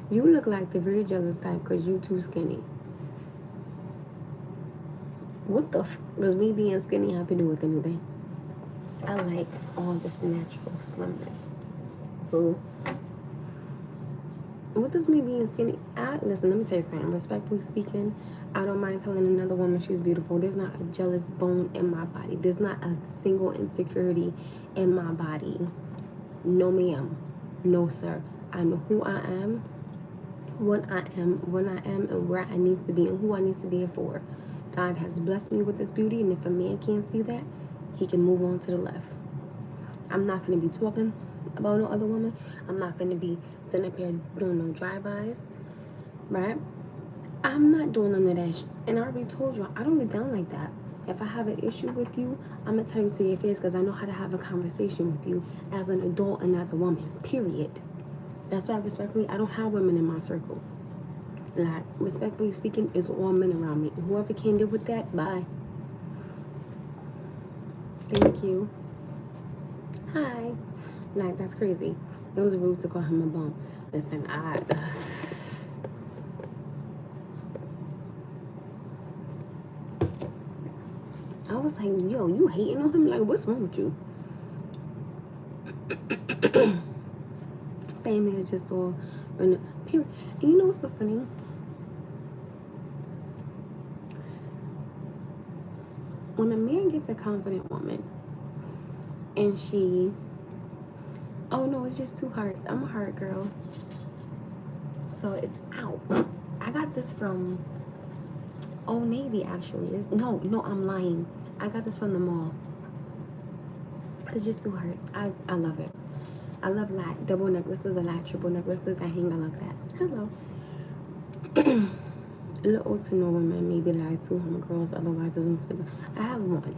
S1: You look like the very jealous type because you too skinny. What the fuck does me being skinny have to do with anything? I like all this natural slimness. Boo. What does me being skinny? Listen, let me tell you something. Respectfully speaking, I don't mind telling another woman she's beautiful. There's not a jealous bone in my body. There's not a single insecurity in my body. No, ma'am. No, sir. I know who I am, what I am, when I am, and where I need to be, and who I need to be for. God has blessed me with this beauty, and if a man can't see that, he can move on to the left. I'm not going to be talking about no other woman. I'm not going to be sitting up here doing no drive-bys, right? I'm not doing none of that shit. And I already told you, I don't get down like that. If I have an issue with you, I'm going to tell you to your face because I know how to have a conversation with you as an adult and as a woman, period. That's why respectfully, I don't have women in my circle. Like, respectfully speaking, it's all men around me. And whoever can deal with that, bye. Thank you. Hi. Like, that's crazy. It was rude to call him a bum. Listen, I was like, yo, you hating on him? Like, what's wrong with you? Same here, just all period. And you know what's so funny? When a man gets a confident woman and she, oh no, it's just 2 hearts. I'm a heart girl. So it's out. I got this from Old Navy actually. No, I'm lying. I got this from the mall. It's just 2 hearts. I love it. I love like double necklaces, I like triple necklaces. I hang, I love that. Hello. Little to no women, maybe like 2 homegirls. Otherwise, it's mostly. I have one.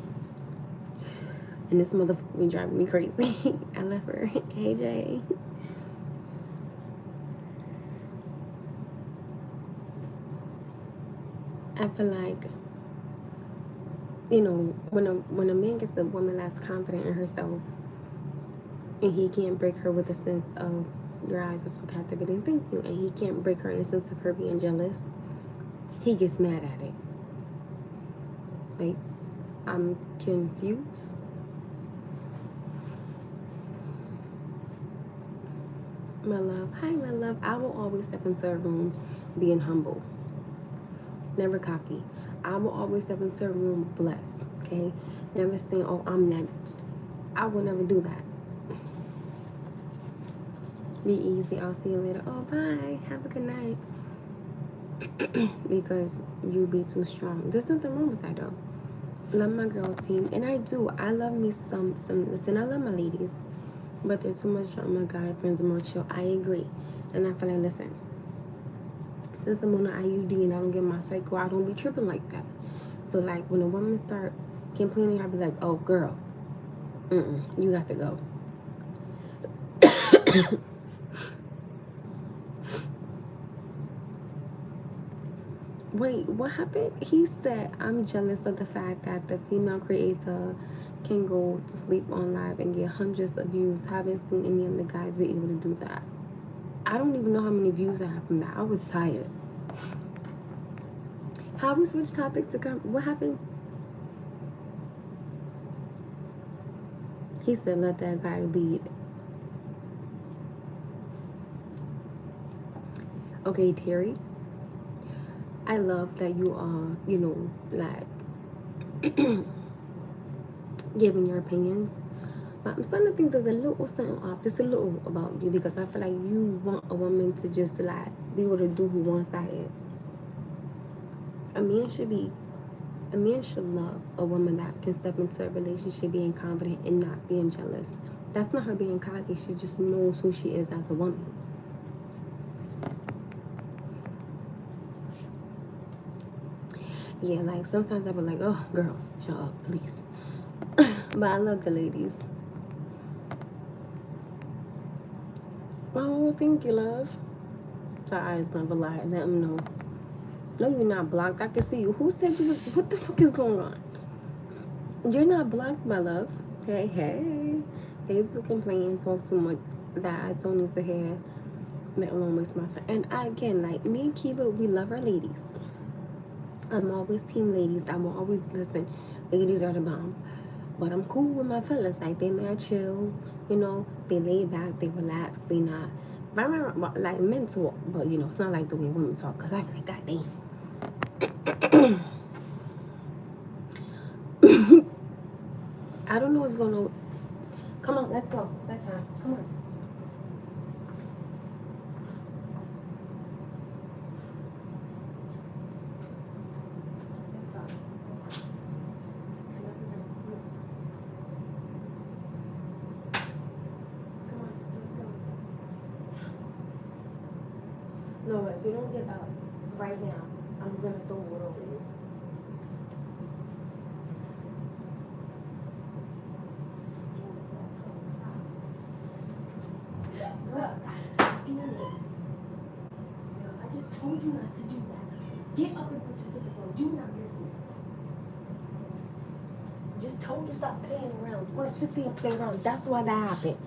S1: And this motherfucker be driving me crazy. I love her. Hey, Jay. I feel like, you know, when a man gets a woman that's confident in herself, and he can't break her with a sense of your eyes are so captivating, thank you, and he can't break her in a sense of her being jealous, he gets mad at it. Like, I'm confused. My love. Hi, my love. I will always step into a room being humble. Never cocky. I will always step into a room blessed. Okay? Never saying, oh, I'm not. I will never do that. Be easy. I'll see you later. Oh, bye. Have a good night. Because you be too strong. There's nothing wrong with that, though. Love my girl team. And I do. I love me some. Listen, I love my ladies. But they're too much drama. Guy friends are more chill. I agree. And I feel like, listen, since I'm on an IUD and I don't get my cycle, I don't be tripping like that. So, like, when a woman start complaining, I'll be like, oh, girl, you got to go. Wait, what happened? He said, I'm jealous of the fact that the female creator can go to sleep on live and get hundreds of views. Haven't seen any of the guys be able to do that. I don't even know how many views I have from that. I was tired. How we switch topics to come? What happened? He said, let that guy lead. Okay, Terry. I love that you are, you know, like giving your opinions. But I'm starting to think there's a little something off, just a little about you, because I feel like you want a woman to just like be able to do who wants that is. A man should love a woman that can step into a relationship being confident and not being jealous. That's not her being cocky. She just knows who she is as a woman. Yeah, like sometimes I be like, oh, girl, shut up, please. But I love the ladies. Oh, thank you, love. Your eyes never lie. Let them know. No, you're not blocked. I can see you. Who said you was? What the fuck is going on? You're not blocked, my love. Hey. They do complain, talk too much. That I don't need to hear. That alone makes my sense. And again, like me and Kiva, we love our ladies. I'm always team ladies. I will always listen. Ladies are the bomb. But I'm cool with my fellas. Like, they mad chill. You know, they lay back, they relax, they not. Like, men talk. But, you know, it's not like the way women talk. Because I feel like, goddamn. I don't know what's going on. Come on, let's go. That's time. Come on. No, if you don't get up right now, I'm going to throw it over you. Look, I just told you
S3: you not to do that. Get up and put your slippers on. You not listening. Just told you stop playing around. You want to sit there and play around. That's why that happened.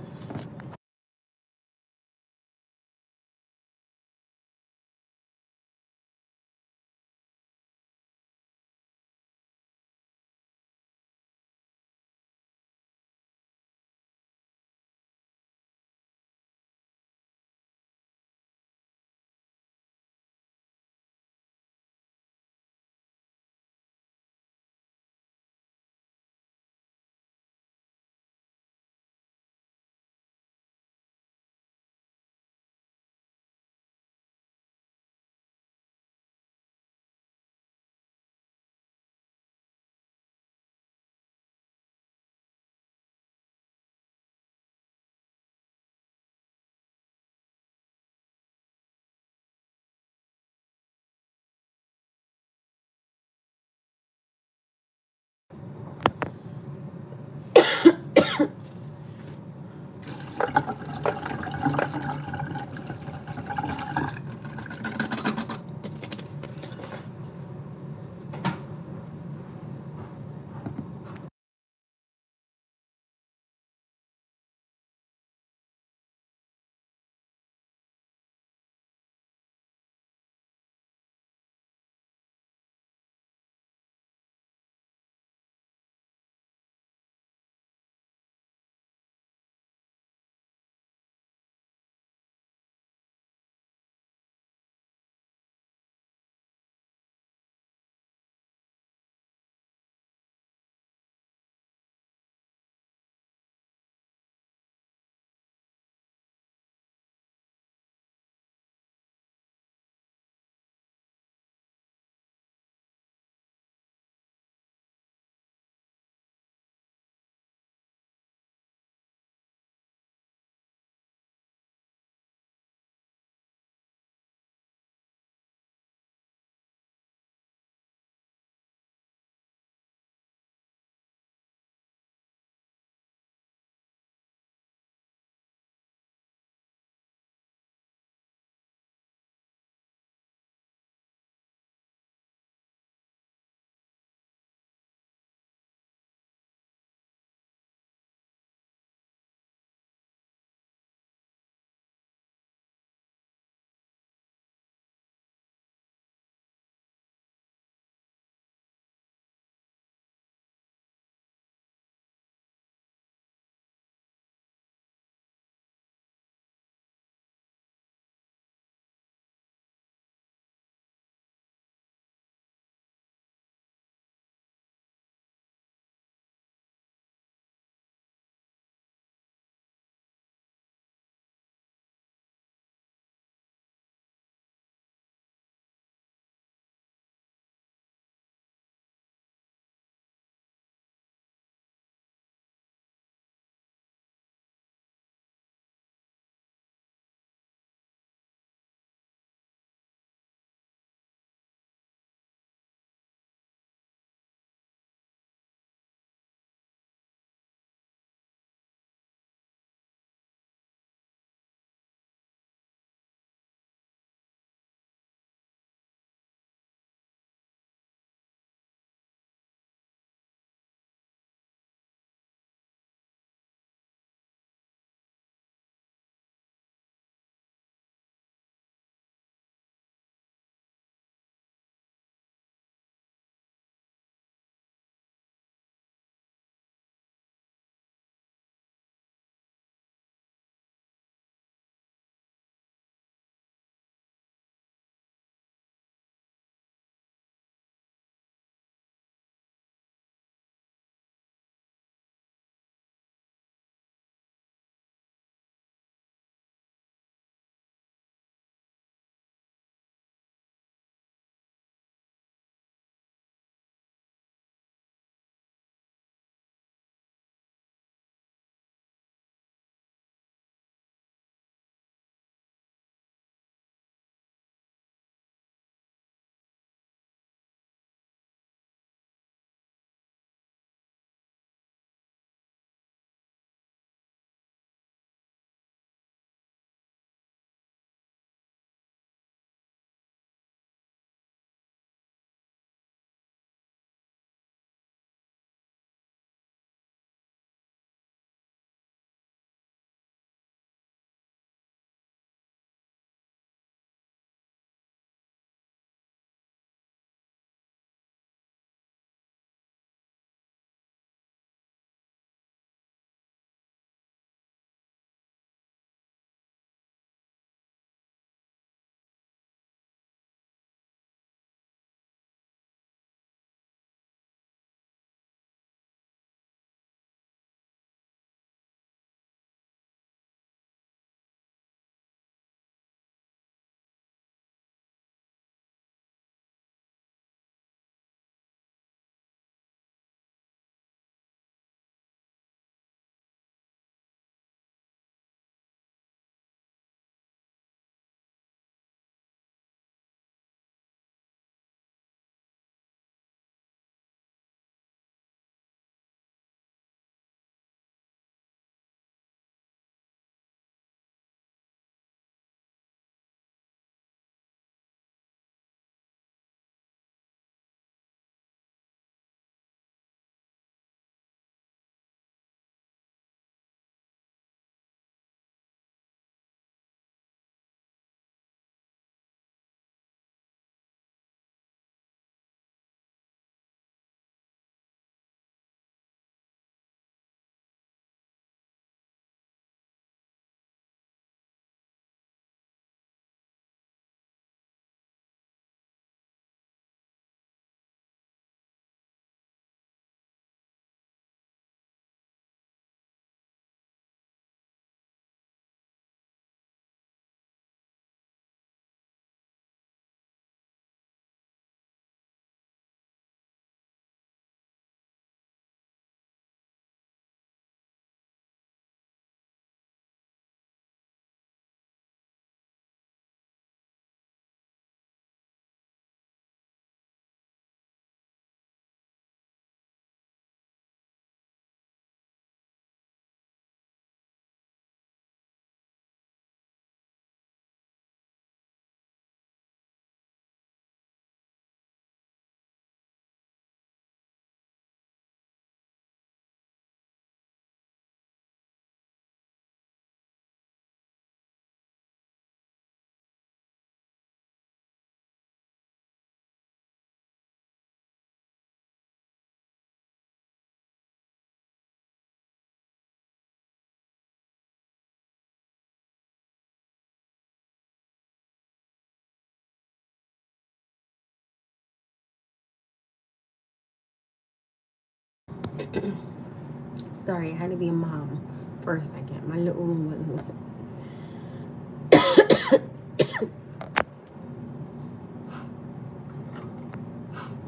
S1: Sorry, I had to be a mom for a second. My little one wasn't listening.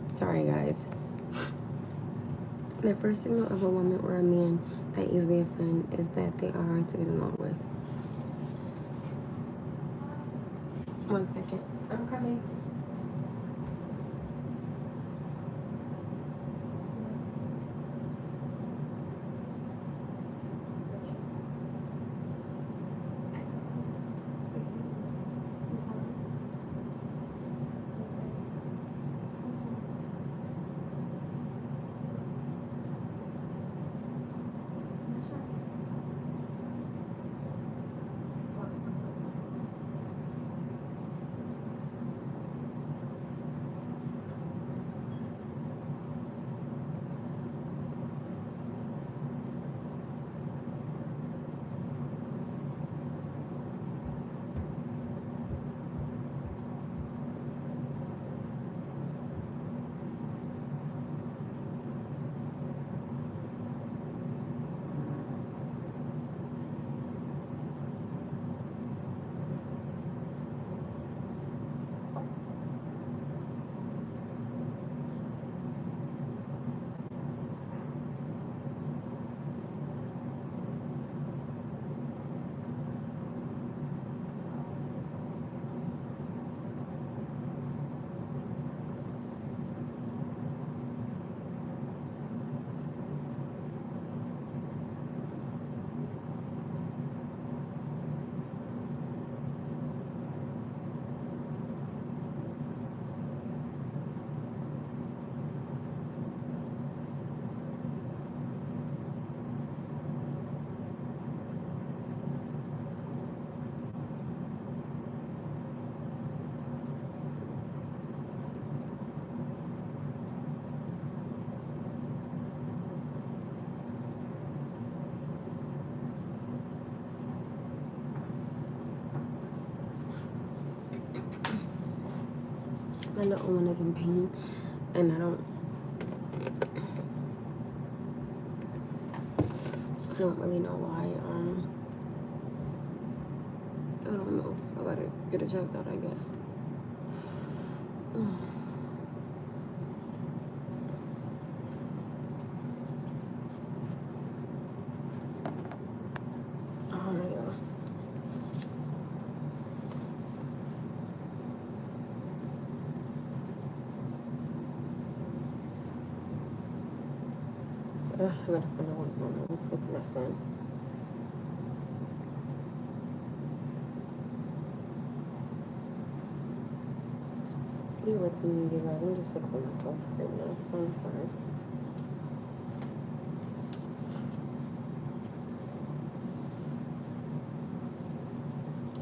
S1: Sorry, guys. The first signal of a woman or a man that easily offend is that they are hard to get along with. 1 second. I'm coming. My little one is in pain, and I don't really know why. I don't know. I gotta get it checked out, I guess. Oh my God. I gotta find out what's going on with my son. Be with me, you guys. I'm just fixing myself right now, so I'm sorry.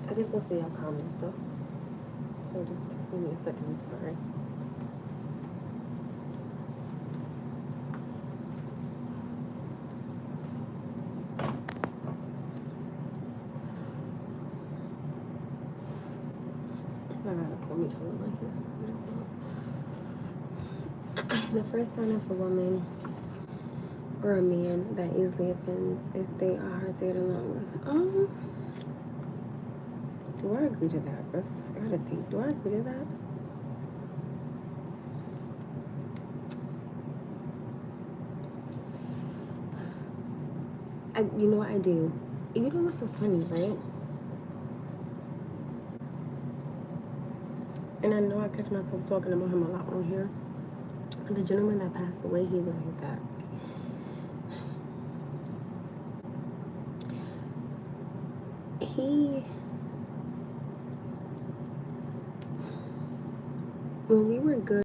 S1: I just don't see y'all comment stuff. So just give me a second, I'm sorry. I gotta pull me to the light here. What is that? The first sign of a woman or a man that easily offends is they are hard to get along with. Do I agree to that? I gotta think. Do I agree to that? You know what I do? You know what's so funny, right? And I know I catch myself talking about him a lot on here. But the gentleman that passed away, he was like that. When we were good.